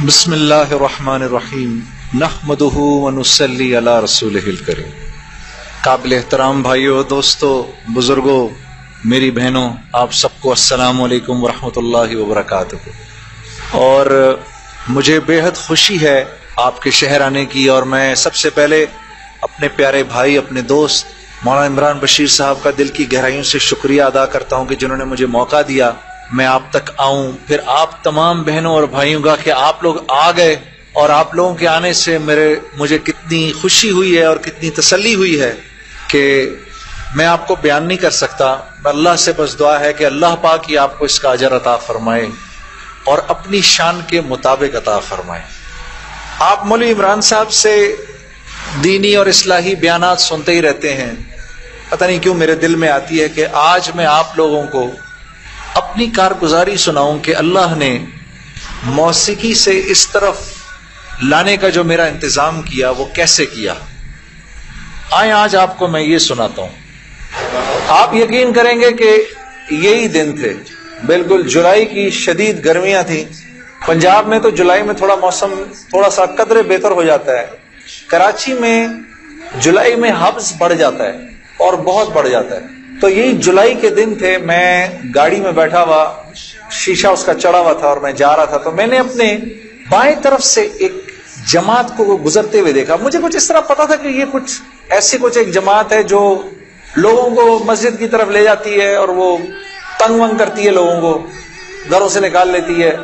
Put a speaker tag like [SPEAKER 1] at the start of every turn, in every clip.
[SPEAKER 1] بسم اللہ الرحمن الرحیم نحمدہ ونصلی علی رسولہ الکریم۔ قابل احترام بھائیوں، دوستوں، بزرگوں، میری بہنوں، آپ سب کو السلام علیکم ورحمۃ اللہ وبرکاتہ۔ اور مجھے بے حد خوشی ہے آپ کے شہر آنے کی، اور میں سب سے پہلے اپنے پیارے بھائی، اپنے دوست مولانا عمران بشیر صاحب کا دل کی گہرائیوں سے شکریہ ادا کرتا ہوں کہ جنہوں نے مجھے موقع دیا میں آپ تک آؤں، پھر آپ تمام بہنوں اور بھائیوں کا کہ آپ لوگ آ گئے، اور آپ لوگوں کے آنے سے مجھے کتنی خوشی ہوئی ہے اور کتنی تسلی ہوئی ہے کہ میں آپ کو بیان نہیں کر سکتا۔ اللہ سے بس دعا ہے کہ اللہ پاک ہی آپ کو اس کا اجر عطا فرمائے اور اپنی شان کے مطابق عطا فرمائے۔ آپ مولوی عمران صاحب سے دینی اور اصلاحی بیانات سنتے ہی رہتے ہیں، پتہ نہیں کیوں میرے دل میں آتی ہے کہ آج میں آپ لوگوں کو اپنی کارگزاری سناؤں کہ اللہ نے موسیقی سے اس طرف لانے کا جو میرا انتظام کیا وہ کیسے کیا۔ آئیں آج آپ کو میں یہ سناتا ہوں۔ آپ یقین کریں گے کہ یہی دن تھے، بالکل جولائی کی شدید گرمیاں تھیں۔ پنجاب میں تو جولائی میں موسم تھوڑا سا قدرے بہتر ہو جاتا ہے، کراچی میں جولائی میں حبس بڑھ جاتا ہے اور بہت بڑھ جاتا ہے۔ تو یہی جولائی کے دن تھے، میں گاڑی میں بیٹھا ہوا، شیشہ اس کا چڑھا ہوا تھا اور میں جا رہا تھا، تو میں نے اپنے بائیں طرف سے ایک جماعت کو گزرتے ہوئے دیکھا۔ مجھے کچھ اس طرح پتا تھا کہ یہ کچھ ایک جماعت ہے جو لوگوں کو مسجد کی طرف لے جاتی ہے اور وہ تنگ ونگ کرتی ہے، لوگوں کو گھروں سے نکال لیتی ہے،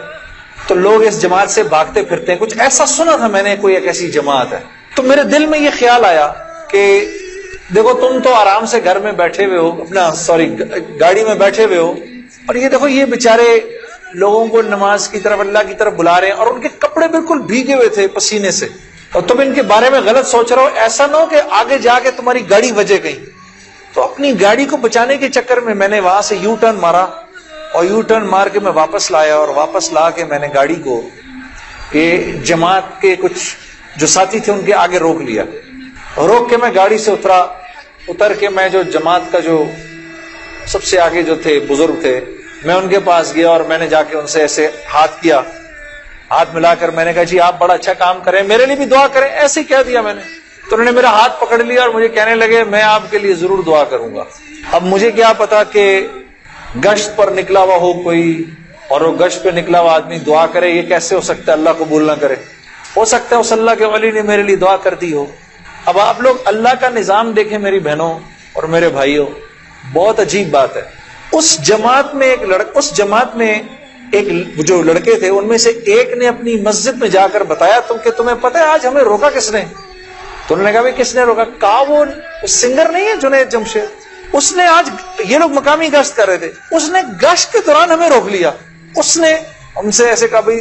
[SPEAKER 1] تو لوگ اس جماعت سے بھاگتے پھرتے ہیں۔ کچھ ایسا سنا تھا میں نے، کوئی ایک ایسی جماعت ہے۔ تو میرے دل میں یہ خیال آیا کہ دیکھو تم تو آرام سے گھر میں بیٹھے ہوئے ہو، گاڑی میں بیٹھے ہوئے ہو، اور یہ دیکھو یہ بیچارے لوگوں کو نماز کی طرف، اللہ کی طرف بلا رہے ہیں، اور ان کے کپڑے بالکل بھیگے ہوئے تھے پسینے سے، اور تم ان کے بارے میں غلط سوچ رہے ہو۔ ایسا نہ ہو کہ آگے جا کے تمہاری گاڑی وجے کہیں۔ تو اپنی گاڑی کو بچانے کے چکر میں نے وہاں سے یو ٹرن مارا، اور یو ٹرن مار کے میں واپس لایا، اور واپس لا کے میں نے گاڑی کو جماعت کے کچھ جو ساتھی تھے ان کے آگے روک لیا۔ روک کے میں گاڑی سے اتر کے میں جو جماعت کا جو سب سے آگے جو تھے بزرگ تھے، میں ان کے پاس گیا اور میں نے جا کے ان سے ایسے ہاتھ ملا کر میں نے کہا جی آپ بڑا اچھا کام کریں، میرے لیے بھی دعا کریں، ایسے ہی کہہ دیا میں نے۔ تو انہوں نے میرا ہاتھ پکڑ لیا اور مجھے کہنے لگے میں آپ کے لیے ضرور دعا کروں گا۔ اب مجھے کیا پتا کہ گشت پر نکلا ہوا ہو کوئی، اور وہ گشت پہ نکلا ہوا آدمی دعا کرے، یہ کیسے ہو سکتا ہے؟ اللہ قبول نہ کرے۔ ہو سکتا ہے اس اللہ کے ولی نے میرے لیے دعا کر دی ہو۔ اب آپ لوگ اللہ کا نظام دیکھیں میری بہنوں اور میرے بھائیوں، بہت عجیب بات ہے۔ اس جماعت میں ایک جو لڑکے تھے ان میں سے ایک نے اپنی مسجد میں جا کر بتایا کہ تمہیں پتہ ہے آج ہمیں روکا کس نے؟ تو انہوں نے کہا کس نے روکا؟ کہا وہ سنگر نہیں ہے جنید جمشید، اس نے آج، یہ لوگ مقامی گشت کر رہے تھے، اس نے گشت کے دوران ہمیں روک لیا، اس نے ہم سے ایسے کہا بھائی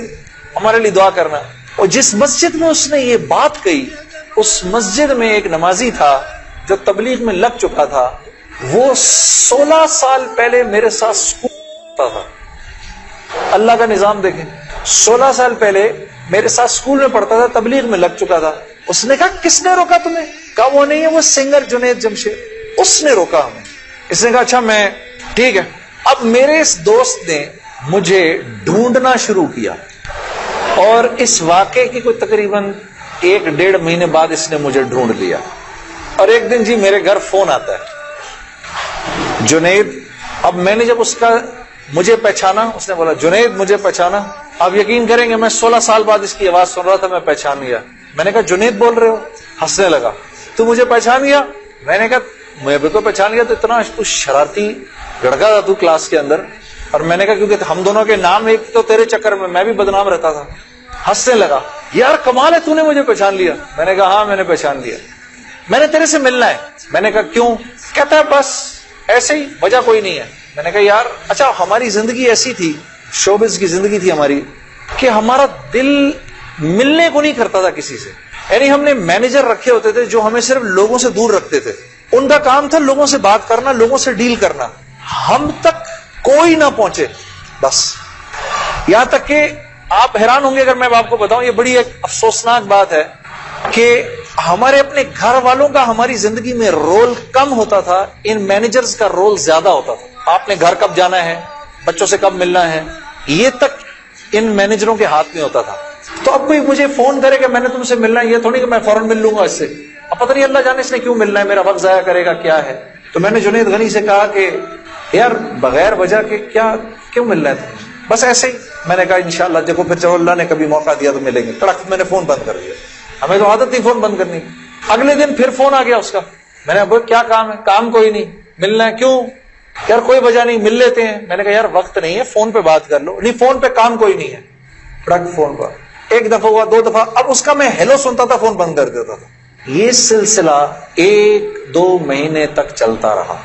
[SPEAKER 1] ہمارے لیے دعا کرنا۔ اور جس مسجد میں اس نے یہ بات کہی، اس مسجد میں ایک نمازی تھا جو تبلیغ میں لگ چکا تھا، وہ 16 سال پہلے میرے ساتھ اسکول پڑھتا تھا۔ اللہ کا نظام دیکھیں، 16 سال پہلے میرے ساتھ اسکول میں پڑھتا تھا، تبلیغ میں لگ چکا تھا۔ اس نے کہا کس نے روکا تمہیں؟ کہا وہ نہیں ہے، وہ سنگر جنید جمشید، اس نے روکا ہمیں۔ اس نے کہا اچھا میں ٹھیک ہے۔ اب میرے اس دوست نے مجھے ڈھونڈنا شروع کیا، اور اس واقعے کی کوئی تقریباً 1-1.5 مہینے بعد اس نے مجھے ڈھونڈ لیا۔ اور ایک دن جی میرے گھر فون آتا ہے، جنید۔ اب میں نے جب مجھے پہچانا، اس نے بولا جنید مجھے پہچانا۔ اب یقین کریں گے میں 16 سال بعد اس کی آواز سن رہا تھا، میں پہچان گیا۔ میں نے کہا جنید بول رہے ہو؟ ہنسنے لگا، تو مجھے پہچان گیا؟ میں نے کہا میں بالکل پہچان گیا، تو اتنا شرارتی لڑکا تھا تو کلاس کے اندر۔ اور میں نے کہا کیونکہ ہم دونوں کے نام ایک تو تیرے چکر میں بھی بدنام رہتا تھا۔ ہنسنے لگا، یار کمال ہے تو نے مجھے پہچان لیا۔ میں نے کہا ہاں میں نے پہچان لیا، میں نے تیرے سے ملنا ہے۔ میں نے کہا کیوں؟ کہتا ہے بس ایسے ہی، وجہ کوئی نہیں ہے۔ میں نے کہا یار اچھا ہماری زندگی ایسی تھی، شوبز کی زندگی تھی ہماری، کہ ہمارا دل ملنے کو نہیں کرتا تھا کسی سے۔ یعنی ہم نے مینیجر رکھے ہوتے تھے جو ہمیں صرف لوگوں سے دور رکھتے تھے، ان کا کام تھا لوگوں سے بات کرنا، لوگوں سے ڈیل کرنا، ہم تک کوئی نہ پہنچے بس۔ یہاں تک کہ آپ حیران ہوں گے اگر میں آپ کو بتاؤں، یہ بڑی ایک افسوسناک بات ہے کہ ہمارے اپنے گھر والوں کا ہماری زندگی میں رول کم ہوتا تھا، ان مینیجرز کا رول زیادہ ہوتا تھا۔ آپ نے گھر کب جانا ہے، بچوں سے کب ملنا ہے، یہ تک ان مینیجروں کے ہاتھ میں ہوتا تھا۔ تو اب کوئی مجھے فون کرے کہ میں نے تم سے ملنا ہے، یہ تھوڑی کہ میں فوراً مل لوں گا اس سے. اب پتہ نہیں اللہ جانے اس نے کیوں ملنا ہے، میرا وقت ضائع کرے گا کیا ہے. تو میں نے جنید غنی سے کہا کہ یار بغیر وجہ کے کیوں ملنا ہے تمہیں؟ بس ایسے ہی. میں نے کہا انشاءاللہ دیکھو پھر چلو اللہ نے کبھی موقع دیا تو ملیں گے. کڑک میں نے فون بند کر دیا. ہمیں تو عادت نہیں فون بند کرنی. اگلے دن پھر فون آ گیا اس کا. میں نے کہا کیا کام ہے؟ کام کوئی نہیں، ملنا ہے. کیوں؟ یار کوئی وجہ نہیں، مل لیتے ہیں. میں نے کہا یار وقت نہیں ہے، فون پہ بات کر لو. نہیں فون پہ کام کوئی نہیں ہے. کڑک فون پر. ایک دفعہ ہوا، دو دفعہ. اب اس کا میں ہیلو سنتا تھا، فون بند کر دیتا تھا. یہ سلسلہ 1-2 مہینے تک چلتا رہا،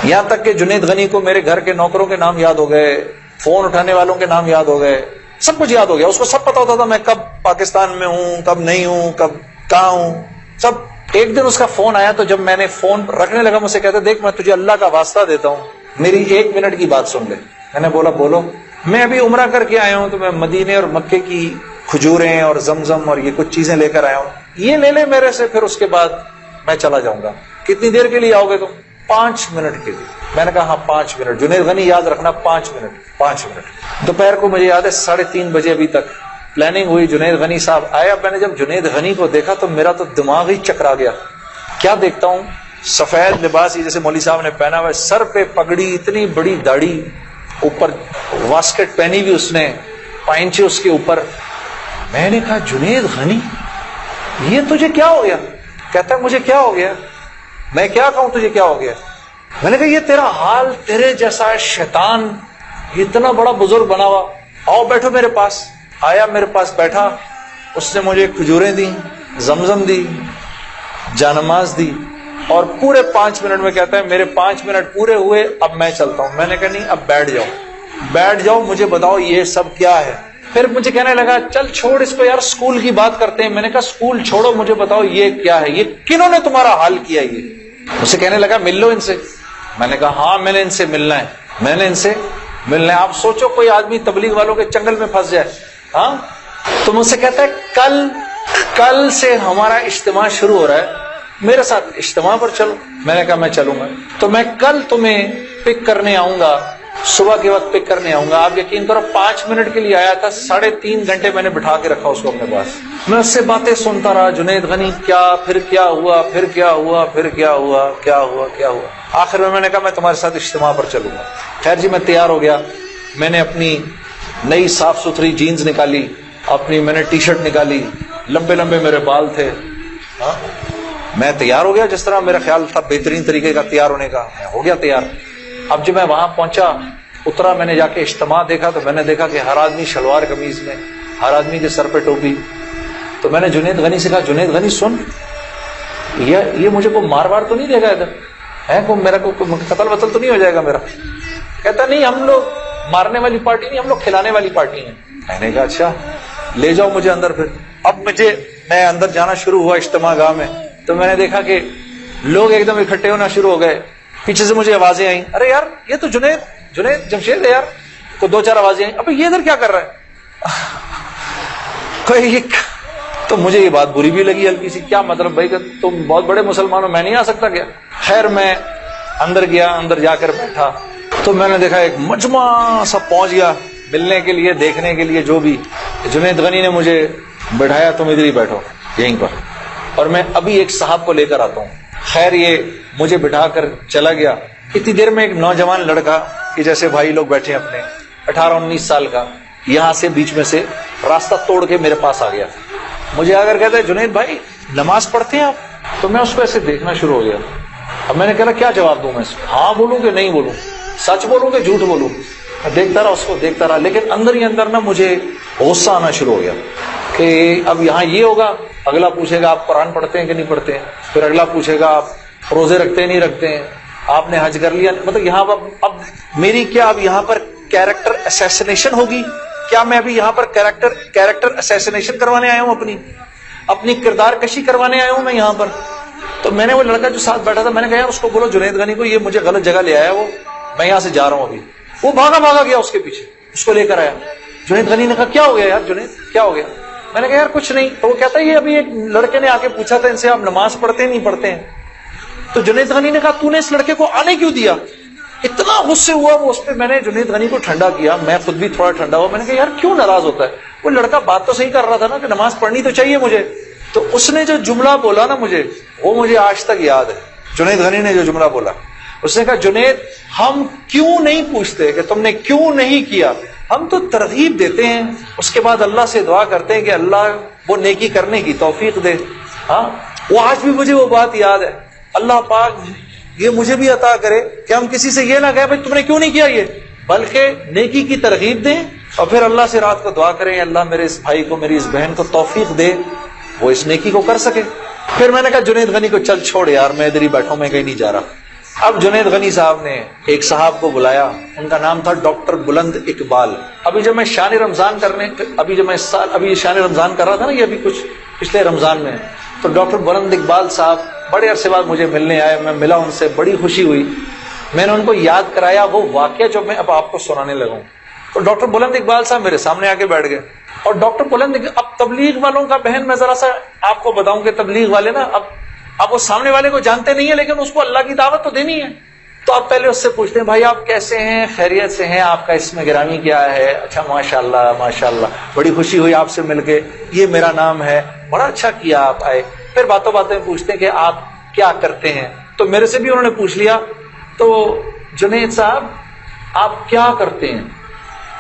[SPEAKER 1] یہاں تک کہ جنید غنی کو میرے گھر کے نوکروں کے نام یاد ہو گئے، فون اٹھانے والوں کے نام یاد ہو گئے، سب کچھ یاد ہو گیا. اس کو سب پتا ہوتا تھا میں کب پاکستان میں ہوں، کب نہیں ہوں، کب کہاں ہوں، سب. ایک دن اس کا فون آیا تو جب میں نے فون رکھنے لگا مجھ سے کہتا دیکھ میں تجھے اللہ کا واسطہ دیتا ہوں، میری 1 منٹ کی بات سن لے. میں نے بولا بولو. میں ابھی عمرہ کر کے آیا ہوں تو میں مدینے اور مکے کی کھجوریں اور زمزم اور یہ کچھ چیزیں لے کر آیا ہوں، یہ لے لے میرے سے، پھر اس کے بعد میں چلا جاؤں گا. کتنی دیر کے لیے آؤ گے تم؟ 5 منٹ کے لیے. میں نے کہا ہاں 5 منٹ. جنید غنی یاد رکھنا 5 منٹ. 5 منٹ. دوپہر کو مجھے یاد ہے 3:30 بجے ابھی تک پلاننگ ہوئی. جنید غنی صاحب آئے. اب میں نے جب جنید غنی کو دیکھا تو میرا تو دماغ ہی چکرا گیا. کیا دیکھتا ہوں، سفید لباس جیسے مولوی صاحب نے پہنا ہوا ہے، سر پہ پگڑی، اتنی بڑی داڑھی، اوپر واسکٹ پہنی ہوئی اس نے، پائنچے اس کے اوپر. میں نے کہا جنید غنی یہ تجھے کیا ہو گیا؟ کہتا ہے مجھے کیا ہو گیا؟ میں کیا کہوں تجھے کیا ہو گیا؟ میں نے کہا یہ تیرا حال، تیرے جیسا شیطان اتنا بڑا بزرگ بنا ہوا، آؤ بیٹھو میرے پاس. آیا میرے پاس بیٹھا. اس نے مجھے کھجوریں دی، زمزم دی، جانماز دی، اور پورے 5 منٹ میں کہتا ہے میرے 5 منٹ پورے ہوئے، اب میں چلتا ہوں. میں نے کہا نہیں اب بیٹھ جاؤ، مجھے بتاؤ یہ سب کیا ہے. پھر مجھے کہنے لگا چل چھوڑ اس کو یار، اسکول کی بات کرتے ہیں. میں نے کہا اسکول چھوڑو، مجھے بتاؤ یہ کیا ہے، یہ کنہوں نے تمہارا حال کیا؟ یہ مجھ سے کہنے لگا مل لو ان سے. میں نے کہا ہاں میں نے ان سے ملنا ہے، میں نے ان سے ملنا ہے. آپ سوچو کوئی آدمی تبلیغ والوں کے چنگل میں پھنس جائے. ہاں تو مجھ سے کہتا ہے کل سے ہمارا اجتماع شروع ہو رہا ہے، میرے ساتھ اجتماع پر چلو. میں نے کہا میں چلوں گا. تو میں کل تمہیں پک کرنے آؤں گا، صبح کے وقت پک کرنے آؤں گا. آپ یقین کرو 5 منٹ کے لیے آیا تھا، 3.5 گھنٹے میں نے بٹھا کے رکھا اس کو اپنے پاس. میں اس سے باتیں سنتا رہا، جنید غنی کیا، پھر کیا ہوا، پھر کیا ہوا، پھر کیا ہوا، کیا ہوا، کیا ہوا. آخر میں نے کہا میں تمہارے ساتھ اجتماع پر چلوں گا. خیر جی میں تیار ہو گیا. میں نے اپنی نئی صاف ستھری جینز نکالی، میں نے ٹی شرٹ نکالی، لمبے لمبے میرے بال تھے. میں تیار ہو گیا جس طرح میرا خیال تھا بہترین طریقے کا تیار ہونے کا. میں ہو گیا تیار. اب جب میں وہاں پہنچا، اترا، میں نے جا کے اجتماع دیکھا تو میں نے دیکھا کہ ہر آدمی شلوار قمیض میں، ہر آدمی کے سر پہ ٹوپی. تو میں نے جنید غنی سے کہا جنید غنی سن، یہ مجھے کو مار وار تو نہیں دے گا ادھر ہے؟ میرا کو قتل وتل تو نہیں ہو جائے گا میرا؟ کہتا نہیں ہم لوگ مارنے والی پارٹی نہیں، ہم لوگ کھلانے والی پارٹی ہیں. میں نے کہا اچھا لے جاؤ مجھے اندر. پھر اب میں اندر جانا شروع ہوا اجتماع گاہ میں، تو میں نے دیکھا کہ لوگ ایک دم اکٹھے ہونا شروع ہو گئے. پیچھے سے مجھے آوازیں آئیں، ارے یار یہ تو جنید جمشید ہے یار. کو 2-4 آوازیں آئیں، ابھی یہ ادھر کیا کر رہا ہے؟ تو مجھے یہ بات بری بھی لگی ہلکی سی. کیا مطلب بھائی کہ تم بہت بڑے مسلمان ہو، میں نہیں آ سکتا کیا؟ خیر میں اندر گیا، اندر جا کر بیٹھا تو میں نے دیکھا ایک مجمع سب پہنچ گیا ملنے کے لیے، دیکھنے کے لیے. جو بھی جنید غنی نے مجھے بٹھایا تم ادھر ہی بیٹھو یہیں پر، اور میں ابھی ایک صاحب کو لے کر آتا ہوں. خیر یہ مجھے بٹھا کر چلا گیا. اتنی دیر میں ایک نوجوان لڑکا کہ جیسے بھائی لوگ بیٹھے اپنے 18-19 سال کا، یہاں سے بیچ میں سے راستہ توڑ کے میرے پاس آ گیا. مجھے آ کر کہتا ہے جنید بھائی نماز پڑھتے ہیں آپ؟ تو میں اس کو ایسے دیکھنا شروع ہو گیا. اب میں نے کہا کیا جواب دوں میں اس کو؟ ہاں بولوں کہ نہیں بولوں، سچ بولوں کہ جھوٹ بولوں؟ دیکھتا رہا اس کو، دیکھتا رہا. لیکن اندر ہی اندر نا مجھے غصہ آنا شروع ہو گیا کہ اب یہاں یہ ہوگا، اگلا پوچھے گا آپ قرآن پڑھتے ہیں کہ نہیں پڑھتے ہیں، پھر اگلا پوچھے گا آپ روزے رکھتے ہیں نہیں رکھتے ہیں، آپ نے حج کر لیا. مطلب یہاں اب میری کیا اب یہاں پر کیریکٹر اسیسینیشن ہوگی کیا؟ میں ابھی یہاں پر کیریکٹر اسیسینیشن کروانے آیا ہوں، اپنی کردار کشی کروانے آیا ہوں میں یہاں پر. تو میں نے وہ لڑکا جو ساتھ بیٹھا تھا، میں نے کہا یار اس کو بولو جنید غنی کو یہ مجھے غلط جگہ لے آیا، وہ میں یہاں سے جا رہا ہوں ابھی. وہ بھاگا گیا اس کے پیچھے، اس کو لے کر آیا. جنید غنی نے کہا کیا ہو گیا یار جنید کیا ہو گیا؟ میں نے کہا یار کچھ نہیں. تو وہ کہتا ہے یہ ابھی ایک لڑکے نے آ کے پوچھا تھا ان سے آپ نماز پڑھتے نہیں پڑھتے ہیں. تو جنید غنی نے کہا تو نے اس لڑکے کو آنے کیوں دیا؟ اتنا غصے ہوا وہ اس پہ. میں نے جنید غنی کو ٹھنڈا کیا، میں خود بھی تھوڑا ٹھنڈا ہوا. میں نے کہا یار کیوں ناراض ہوتا ہے؟ وہ لڑکا بات تو صحیح کر رہا تھا نا کہ نماز پڑھنی تو چاہیے مجھے. تو اس نے جو جملہ بولا نا مجھے، وہ مجھے آج تک یاد ہے. جنید غنی نے جو جملہ بولا، اس نے کہا جنید ہم کیوں نہیں پوچھتے کہ تم نے کیوں نہیں کیا، ہم تو ترغیب دیتے ہیں، اس کے بعد اللہ سے دعا کرتے ہیں کہ اللہ وہ نیکی کرنے کی توفیق دے. ہاں وہ آج بھی مجھے وہ بات یاد ہے. اللہ پاک یہ مجھے بھی عطا کرے کہ ہم کسی سے یہ نہ کہیں بھائی تم نے کیوں نہیں کیا یہ، بلکہ نیکی کی ترغیب دیں اور پھر اللہ سے رات کو دعا کریں اللہ میرے اس بھائی کو میری اس بہن کو توفیق دے وہ اس نیکی کو کر سکے. پھر میں نے کہا جنید غنی کو چل چھوڑ یار، میں ادھر ہی بیٹھا ہوں، میں کہیں نہیں جا رہا. اب جنید غنی صاحب نے ایک صاحب کو بلایا، ان کا نام تھا ڈاکٹر بلند اقبال. ابھی جب میں شان رمضان شان رمضان کر رہا تھا نا، یہ ابھی کچھ پچھلے رمضان میں، تو ڈاکٹر بلند اقبال صاحب بڑے عرصے بعد مجھے ملنے آئے. میں ملا ان سے، بڑی خوشی ہوئی. میں نے ان کو یاد کرایا وہ واقعہ جو میں اب آپ کو سنانے لگا ہوں. تو ڈاکٹر بلند اقبال صاحب میرے سامنے آ کے بیٹھ گئے. اور ڈاکٹر بلند اب تبلیغ والوں کا بہن میں ذرا سا آپ کو بتاؤں کہ تبلیغ والے نا اب وہ سامنے والے کو جانتے نہیں ہیں لیکن اس کو اللہ کی دعوت تو دینی ہے. تو آپ پہلے اس سے پوچھتے ہیں بھائی آپ کیسے ہیں، خیریت سے ہیں، آپ کا اسم گرامی کیا ہے؟ اچھا ماشاءاللہ ماشاءاللہ، بڑی خوشی ہوئی آپ سے مل کے، یہ میرا نام ہے، بڑا اچھا کیا آپ آئے. پھر باتوں باتیں پوچھتے ہیں کہ آپ کیا کرتے ہیں. تو میرے سے بھی انہوں نے پوچھ لیا تو جنید صاحب آپ کیا کرتے ہیں؟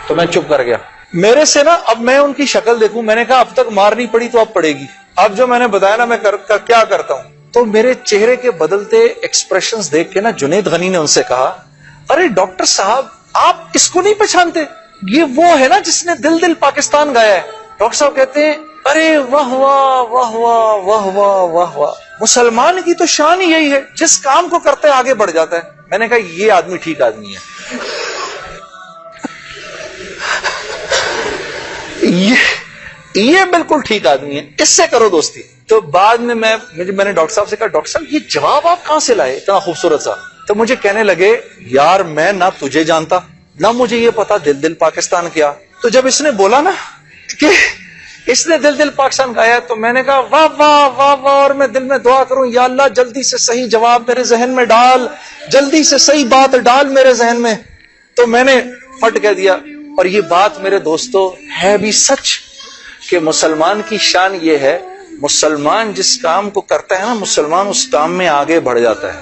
[SPEAKER 1] تو میں چپ کر گیا. میرے سے نا اب میں ان کی شکل دیکھوں، میں نے کہا اب تک مار نہیں پڑی تو اب پڑے گی. اب جو میں نے بتایا نا میں کیا کرتا ہوں، تو میرے چہرے کے بدلتے ایکسپریشنز دیکھ کے نا جنید غنی نے ان سے کہا ارے ڈاکٹر صاحب آپ اس کو نہیں پہچانتے، یہ وہ ہے نا جس نے دل دل پاکستان گایا ہے. ڈاکٹر صاحب کہتے ہیں ارے واہ واہ واہ واہ واہ واہ واہ واہ، مسلمان کی تو شان ہی یہی ہے، جس کام کو کرتے آگے بڑھ جاتا ہے. میں نے کہا یہ آدمی ٹھیک آدمی ہے، یہ بالکل ٹھیک آدمی ہے، اس سے کرو دوستی. تو بعد میں میں نے ڈاکٹر صاحب سے کہا ڈاکٹر صاحب یہ جواب آپ کہاں سے لائے اتنا خوبصورت سا؟ تو مجھے کہنے لگے یار میں نہ تجھے جانتا نہ مجھے یہ پتا دل دل پاکستان کیا. تو جب اس نے بولا نا کہ اس نے دل دل پاکستان گایا تو میں نے کہا واہ واہ واہ واہ، اور میں دل میں دعا کروں یا اللہ جلدی سے صحیح جواب میرے ذہن میں ڈال، جلدی سے صحیح بات ڈال میرے ذہن میں. تو میں نے فٹ کہہ دیا. اور یہ بات میرے دوستو ہے بھی سچ کہ مسلمان کی شان یہ ہے، مسلمان جس کام کو کرتا ہے نا مسلمان اس کام میں آگے بڑھ جاتا ہے.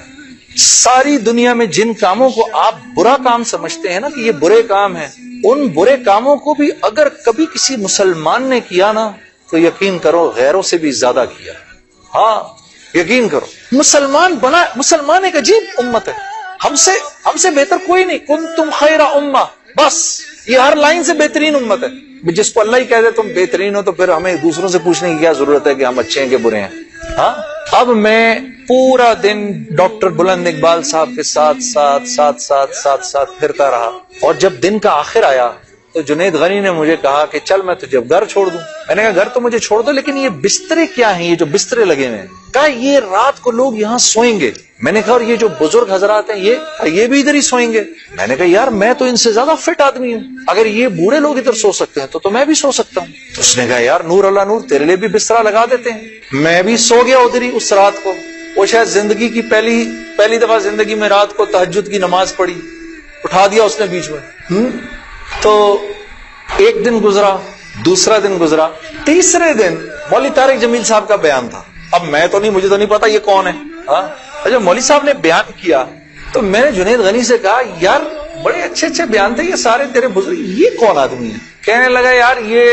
[SPEAKER 1] ساری دنیا میں جن کاموں کو آپ برا کام سمجھتے ہیں نا کہ یہ برے کام ہیں، ان برے کاموں کو بھی اگر کبھی کسی مسلمان نے کیا نا تو یقین کرو غیروں سے بھی زیادہ کیا. ہاں یقین کرو، مسلمان ایک عجیب امت ہے، ہم سے بہتر کوئی نہیں. کنتم خیر امہ، بس یہ ہر لائن سے بہترین امت ہے. جس کو اللہ ہی کہہ دے تم بہترین ہو تو پھر ہمیں دوسروں سے پوچھنے کی کیا ضرورت ہے کہ ہم اچھے ہیں کہ برے ہیں. ہاں اب میں پورا دن ڈاکٹر بلند اقبال صاحب کے ساتھ پھرتا رہا. اور جب دن کا آخر آیا تو جنید غنی نے مجھے کہا کہ چل میں تجھے گھر چھوڑ دوں. میں نے کہا گھر تو مجھے چھوڑ دو لیکن یہ بسترے کیا ہیں، یہ جو بسترے لگے ہوئے ہیں؟ کہا یہ رات کو لوگ یہاں سوئیں گے. میں نے کہا اور یہ جو بزرگ حضرات ہیں یہ بھی ادھر ہی سوئیں گے؟ میں نے کہا یار میں تو ان سے زیادہ فٹ آدمی ہوں، اگر یہ بوڑھے لوگ ادھر سو سکتے ہیں تو میں بھی سو سکتا ہوں. تو اس نے کہا یار نور اللہ نور، تیرے لیے بھی بسترا لگا دیتے ہیں. میں بھی سو گیا ادھر ہی اس رات کو. وہ شاید زندگی کی پہلی دفعہ زندگی میں رات کو تہجد کی نماز پڑھی، اٹھا دیا اس نے بیچ میں. تو ایک دن گزرا، دوسرا دن گزرا، تیسرے دن مولوی طارق جمیل صاحب کا بیان تھا. اب مجھے تو نہیں پتا یہ کون ہے. جب مولوی صاحب نے بیان کیا تو میں نے جنید غنی سے کہا یار بڑے اچھے اچھے بیان تھے، یہ سارے تیرے بزرگ، یہ کون آدمی ہے؟ کہنے لگا یار یہ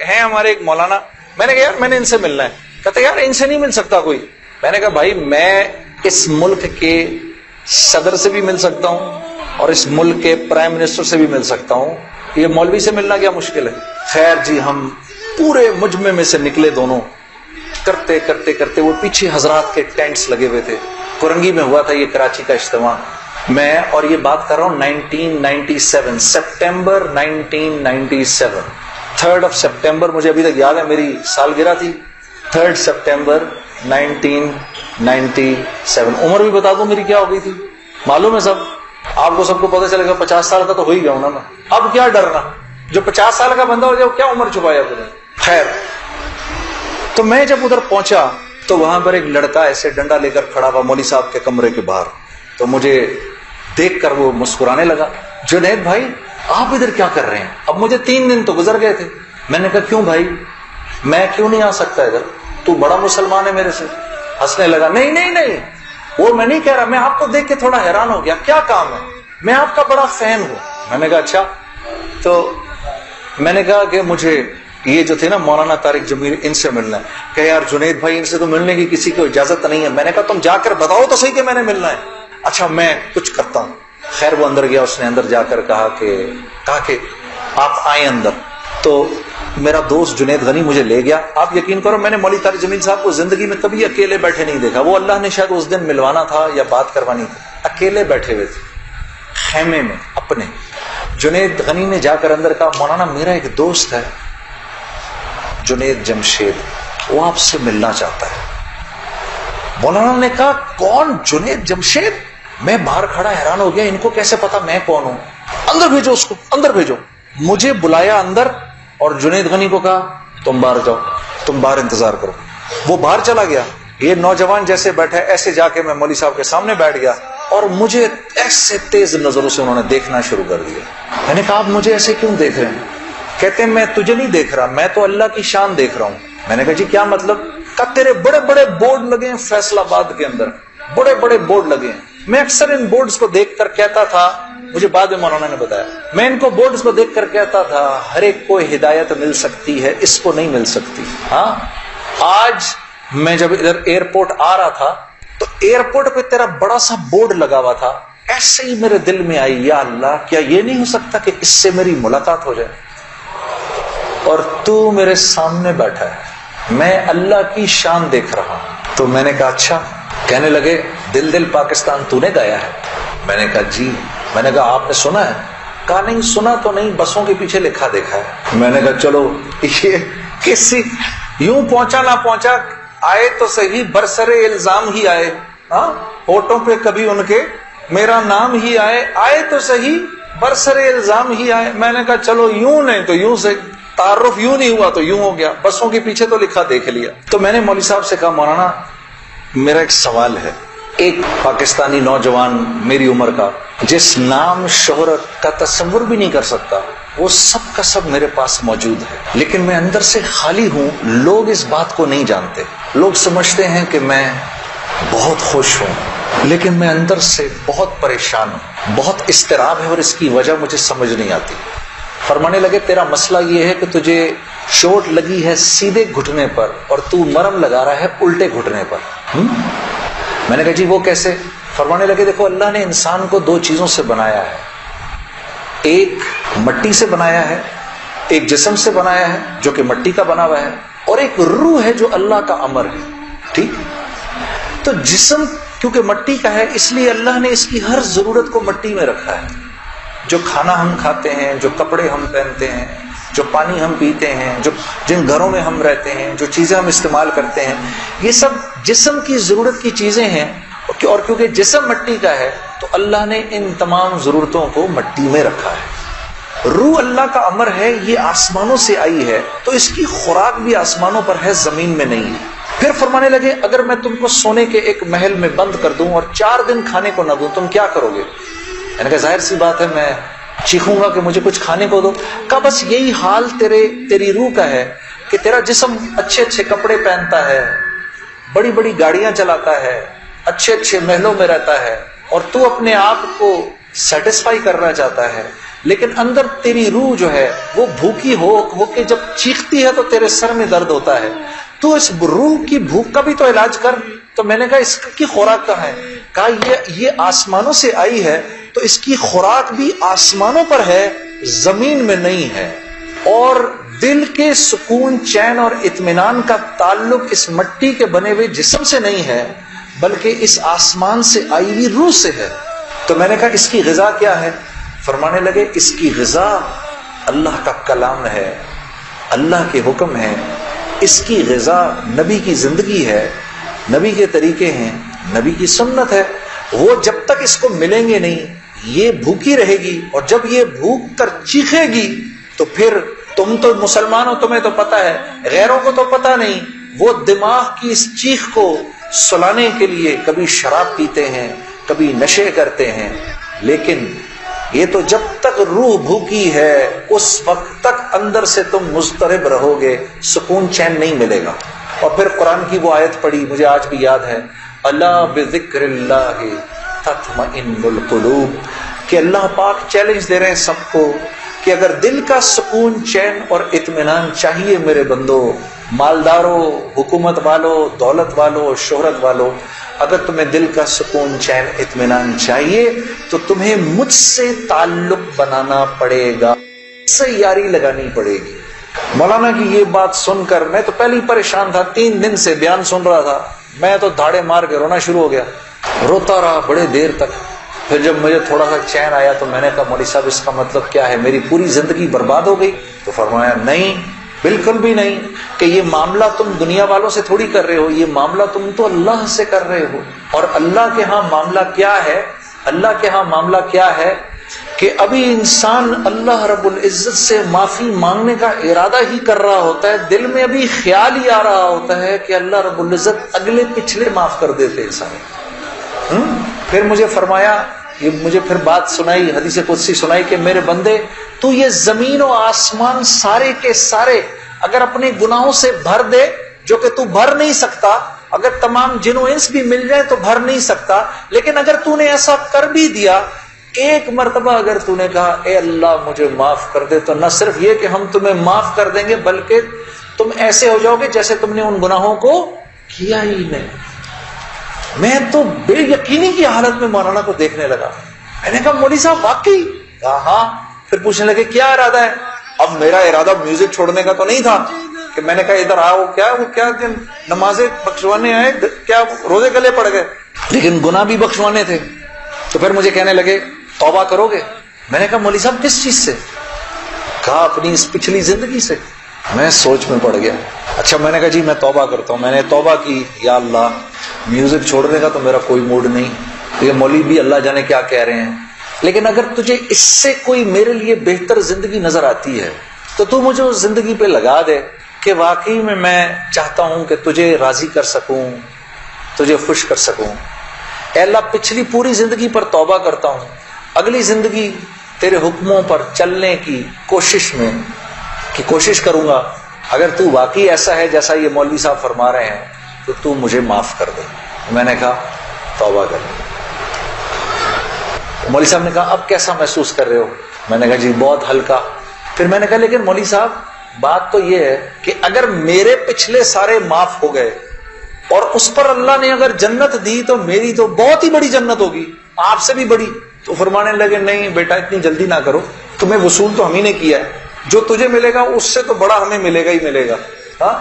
[SPEAKER 1] ہیں ہمارے ایک مولانا. میں نے کہا یار میں نے ان سے ملنا ہے. کہتا یار ان سے نہیں مل سکتا کوئی. میں نے کہا بھائی میں اس ملک کے صدر سے بھی مل سکتا ہوں اور اس ملک کے پرائم منسٹر سے بھی مل سکتا ہوں، یہ مولوی سے ملنا کیا مشکل ہے؟ خیر جی ہم پورے مجمع میں سے نکلے دونوں، کرتے کرتے کرتے وہ پیچھے حضرات کے ٹینٹس لگے ہوئے تھے. کرنگی میں ہوا تھا یہ کراچی کا اجتماع. میں اور یہ بات کر رہا ہوں 1997 سپٹمبر 1997، 3 سپٹمبر مجھے ابھی تک یاد ہے، میری سالگرہ تھی 3 سپٹمبر 1997. عمر بھی بتا دوں میری کیا ہو گئی تھی، معلوم ہے سب آپ کو، سب کو پتہ چلے گا. 50 سال کا تو ہو ہی گیا ہوں نا میں. اب کیا ڈرنا، جو 50 سال کا بندہ ہو جائے کیا عمر چھپایا تھی. خیر تو میں جب ادھر پہنچا تو وہاں پر ایک لڑکا ایسے ڈنڈا لے کر کھڑا ہوا مولوی صاحب کے کمرے کے باہر. تو مجھے دیکھ کر وہ مسکرانے لگا. جنید بھائی آپ ادھر کیا کر رہے ہیں؟ اب مجھے 3 دن تو گزر گئے تھے. میں نے کہا کیوں بھائی, میں کیوں نہیں آ سکتا ادھر, تو بڑا مسلمان ہے میرے سے. ہنسنے لگا. نہیں نہیں نہیں, وہ میں نہیں کہہ رہا, میں آپ کو دیکھ کے تھوڑا حیران ہو گیا, کیا کام ہے, میں آپ کا بڑا فین ہوں. میں نے کہا اچھا. تو میں نے کہا کہ مجھے یہ جو تھے نا مولانا طارق جمیل, ان سے ملنا ہے. کہ یار جنید بھائی ان سے تو ملنے کی کسی کو اجازت نہیں ہے. میں نے کہا تم جا کر بتاؤ تو صحیح کہ میں نے ملنا ہے. اچھا میں کچھ کرتا ہوں. خیر وہ اندر گیا, اس نے اندر جا کر کہا کہ آپ آئیں اندر. تو میرا دوست جنید غنی مجھے لے گیا. آپ یقین کرو میں نے مولوی طارق جمیل صاحب کو زندگی میں کبھی اکیلے بیٹھے نہیں دیکھا. وہ اللہ نے شاید اس دن ملوانا تھا یا بات کروانی تھی, اکیلے بیٹھے ہوئے تھے خیمے میں اپنے. جنید غنی نے جا کر اندر کہا مولانا میرا ایک دوست ہے جنید جمشید, وہ آپ سے ملنا چاہتا ہے. مولانا نے کہا کون, جنید جمشید؟ میں باہر کھڑا حیران ہو گیا, ان کو کیسے پتا میں کون ہوں. اندر بھیجو اس کو, اندر بھیجو. مجھے بلایا اندر اور جنید غنی کو کہا تم باہر جاؤ, تم باہر انتظار کرو. وہ باہر چلا گیا. یہ نوجوان جیسے بیٹھا ایسے جا کے میں مولوی صاحب کے سامنے بیٹھ گیا اور مجھے ایسے تیز نظروں سے انہوں نے دیکھنا شروع کر دیا. میں نے کہا آپ مجھے ایسے کیوں دیکھ رہے ہیں؟ کہتے ہیں میں تجھے نہیں دیکھ رہا, میں تو اللہ کی شان دیکھ رہا ہوں. میں نے کہا جی کیا مطلب؟ کہ تیرے بڑے بڑے بورڈ لگے ہیں فیصل آباد کے اندر, بڑے بڑے بورڈ لگے ہیں. میں اکثر ان بورڈز کو دیکھ کر کہتا تھا, مجھے بعد میں مولانا نے بتایا, میں ان کو بورڈز کو دیکھ کر کہتا تھا ہر ایک کو ہدایت مل سکتی ہے, اس کو نہیں مل سکتی. ہاں آج میں جب ادھر ایئرپورٹ آ رہا تھا تو ایئرپورٹ پہ تیرا بڑا سا بورڈ لگا ہوا تھا, ایسے ہی میرے دل میں آئی یا اللہ کیا یہ نہیں ہو سکتا کہ اس سے میری ملاقات ہو جائے, اور تو میرے سامنے بیٹھا ہے, میں اللہ کی شان دیکھ رہا ہوں. تو میں نے کہا اچھا. کہنے لگے دل دل پاکستان تو نے گایا ہے؟ میں نے کہا جی. میں نے کہا آپ نے سنا ہے؟ کہا نہیں سنا تو نہیں, بسوں کے پیچھے لکھا دیکھا ہے. میں نے کہا چلو یہ کسی یوں پہنچا نہ پہنچا, آئے تو صحیح برسر الزام ہی آئے. ہاں ہوٹوں پہ کبھی ان کے میرا نام ہی آئے, آئے تو صحیح برسر الزام ہی آئے. میں نے کہا چلو یوں نہیں تو یوں سے, تعارف یوں نہیں ہوا تو یوں ہو گیا, بسوں کے پیچھے تو لکھا دیکھ لیا. تو میں نے مولوی صاحب سے کہا مولانا میرا ایک سوال ہے. ایک پاکستانی نوجوان میری عمر کا جس نام شہرت کا تصور بھی نہیں کر سکتا, وہ سب کا سب میرے پاس موجود ہے, لیکن میں اندر سے خالی ہوں. لوگ اس بات کو نہیں جانتے, لوگ سمجھتے ہیں کہ میں بہت خوش ہوں, لیکن میں اندر سے بہت پریشان ہوں, بہت اضطراب ہے اور اس کی وجہ مجھے سمجھ نہیں آتی. فرمانے لگے تیرا مسئلہ یہ ہے کہ تجھے چوٹ لگی ہے سیدھے گھٹنے پر اور تو مرہم لگا رہا ہے الٹے گھٹنے پر. میں نے کہا جی وہ کیسے؟ فرمانے لگے دیکھو اللہ نے انسان کو دو چیزوں سے بنایا ہے, ایک مٹی سے بنایا ہے, ایک جسم سے بنایا ہے جو کہ مٹی کا بنا ہوا ہے, اور ایک روح ہے جو اللہ کا امر ہے. ٹھیک, تو جسم کیونکہ مٹی کا ہے اس لیے اللہ نے اس کی ہر ضرورت کو مٹی میں رکھا ہے. جو کھانا ہم کھاتے ہیں, جو کپڑے ہم پہنتے ہیں, جو پانی ہم پیتے ہیں, جو جن گھروں میں ہم رہتے ہیں, جو چیزیں ہم استعمال کرتے ہیں, یہ سب جسم کی ضرورت کی چیزیں ہیں. اور کیونکہ جسم مٹی کا ہے تو اللہ نے ان تمام ضرورتوں کو مٹی میں رکھا ہے. روح اللہ کا امر ہے, یہ آسمانوں سے آئی ہے تو اس کی خوراک بھی آسمانوں پر ہے, زمین میں نہیں ہے. پھر فرمانے لگے اگر میں تم کو سونے کے ایک محل میں بند کر دوں اور 4 دن کھانے کو نہ دوں تم کیا کرو گے؟ میں نے کہا ظاہر سی بات ہے میں چیخوں گا کہ مجھے کچھ کھانے کو دو. کہا بس یہی حال تیری روح کا ہے کہ تیرا جسم اچھے اچھے کپڑے پہنتا ہے, بڑی بڑی گاڑیاں چلاتا ہے, اچھے اچھے محلوں میں رہتا ہے, اور تو اپنے آپ کو سیٹسفائی کرنا چاہتا ہے, لیکن اندر تیری روح جو ہے وہ بھوکی ہو کے جب چیختی ہے تو تیرے سر میں درد ہوتا ہے. تو اس روح کی بھوک کا بھی تو علاج کر. تو میں نے کہا اس کی خوراک کہاں ہے؟ کہا یہ آسمانوں سے آئی ہے تو اس کی خوراک بھی آسمانوں پر ہے, زمین میں نہیں ہے. اور دل کے سکون, چین اور اطمینان کا تعلق اس مٹی کے بنے ہوئے جسم سے نہیں ہے بلکہ اس آسمان سے آئی ہوئی روح سے ہے. تو میں نے کہا اس کی غذا کیا ہے؟ فرمانے لگے اس کی غذا اللہ کا کلام ہے, اللہ کے حکم ہے, اس کی غذا نبی کی زندگی ہے, نبی کے طریقے ہیں, نبی کی سنت ہے. وہ جب تک اس کو ملیں گے نہیں یہ بھوکی رہے گی, اور جب یہ بھوک کر چیخے گی تو پھر تم تو مسلمان ہو, تمہیں تو پتہ ہے, غیروں کو تو پتہ نہیں. وہ دماغ کی اس چیخ کو سلانے کے لیے کبھی شراب پیتے ہیں, کبھی نشے کرتے ہیں, لیکن یہ تو جب تک روح بھوکی ہے اس وقت تک اندر سے تم مضطرب رہو گے، سکون چین نہیں ملے گا۔ اور پھر قرآن کی وہ آیت پڑھی، مجھے آج بھی یاد ہے، الا بذکر اللہ تطمئن القلوب، کہ اللہ پاک چیلنج دے رہے ہیں سب کو کہ اگر دل کا سکون چین اور اطمینان چاہیے میرے بندو، مالداروں، حکومت والوں، دولت والوں، شہرت والوں، اگر تمہیں دل کا سکون چین اطمینان چاہیے تو تمہیں مجھ سے تعلق بنانا پڑے گا، مجھ سے یاری لگانی پڑے گی۔ مولانا کی یہ بات سن کر میں تو پہلے ہی پریشان تھا، 3 دن سے بیان سن رہا تھا، میں تو دھاڑے مار کے رونا شروع ہو گیا، روتا رہا بڑے دیر تک۔ پھر جب مجھے تھوڑا سا چین آیا تو میں نے کہا مولوی صاحب اس کا مطلب کیا ہے، میری پوری زندگی برباد ہو گئی؟ تو فرمایا نہیں، بالکل بھی نہیں، کہ یہ معاملہ تم دنیا والوں سے تھوڑی کر رہے ہو، یہ معاملہ تم تو اللہ سے کر رہے ہو۔ اور اللہ کے ہاں معاملہ کیا ہے؟ اللہ کے ہاں معاملہ کیا ہے کہ ابھی انسان اللہ رب العزت سے معافی مانگنے کا ارادہ ہی کر رہا ہوتا ہے، دل میں ابھی خیال ہی آ رہا ہوتا ہے کہ اللہ رب العزت اگلے پچھلے معاف کر دیتے ہیں سارے۔ پھر مجھے فرمایا، یہ مجھے پھر بات سنائی، حدیث قدسی سنائی کہ میرے بندے تو یہ زمین و آسمان سارے کے سارے اگر اپنے گناہوں سے بھر دے، جو کہ تو بھر نہیں سکتا، اگر تمام جن و انس بھی مل جائے تو بھر نہیں سکتا، لیکن اگر تو نے ایسا کر بھی دیا، ایک مرتبہ اگر تو نے کہا اے اللہ مجھے معاف کر دے، تو نہ صرف یہ کہ ہم تمہیں معاف کر دیں گے بلکہ تم ایسے ہو جاؤ گے جیسے تم نے ان گناہوں کو کیا ہی نہیں۔ میں تو بے یقینی کی حالت میں مولانا کو دیکھنے لگا، میں نے کہا مولوی صاحب واقعی؟ کہا ہاں۔ پھر پوچھنے لگے کیا ارادہ ہے؟ اب میرا ارادہ میوزک چھوڑنے کا تو نہیں تھا کہ میں نے کہا ادھر آؤ، کیا نمازیں بخشوانے آئے، کیا روزے گلے پڑ گئے، لیکن گناہ بھی بخشوانے تھے۔ تو پھر مجھے کہنے لگے توبہ کرو گے؟ میں نے کہا مولوی صاحب کس چیز سے؟ کہا اپنی اس پچھلی زندگی سے۔ میں سوچ میں پڑ گیا۔ اچھا میں نے کہا جی میں توبہ کرتا ہوں۔ میں نے توبہ کی، یا اللہ میوزک چھوڑنے کا تو میرا کوئی موڈ نہیں، یہ مولوی بھی اللہ جانے کیا کہہ رہے ہیں، لیکن اگر تجھے اس سے کوئی میرے لیے بہتر زندگی نظر آتی ہے تو تو مجھے اس زندگی پہ لگا دے کہ واقعی میں چاہتا ہوں کہ تجھے راضی کر سکوں، تجھے خوش کر سکوں۔ اے اللہ پچھلی پوری زندگی پر توبہ کرتا ہوں، اگلی زندگی تیرے حکموں پر چلنے کی کوشش کروں گا۔ اگر تو واقعی ایسا ہے جیسا یہ مولوی صاحب فرما رہے ہیں تو تو مجھے معاف کر دے۔ میں نے کہا توبہ کر لیں۔ مولوی صاحب نے کہا اب کیسا محسوس کر رہے ہو؟ میں نے کہا جی بہت ہلکا۔ پھر میں نے کہا لیکن مولوی صاحب بات تو یہ ہے کہ اگر میرے پچھلے سارے معاف ہو گئے اور اس پر اللہ نے اگر جنت دی تو میری تو بہت ہی بڑی جنت ہوگی، آپ سے بھی بڑی۔ تو فرمانے لگے نہیں بیٹا اتنی جلدی نہ کرو، تمہیں وصول تو ہم ہی نے کیا ہے، جو تجھے ملے گا اس سے تو بڑا ہمیں ملے گا ہی ملے گا۔ ہاں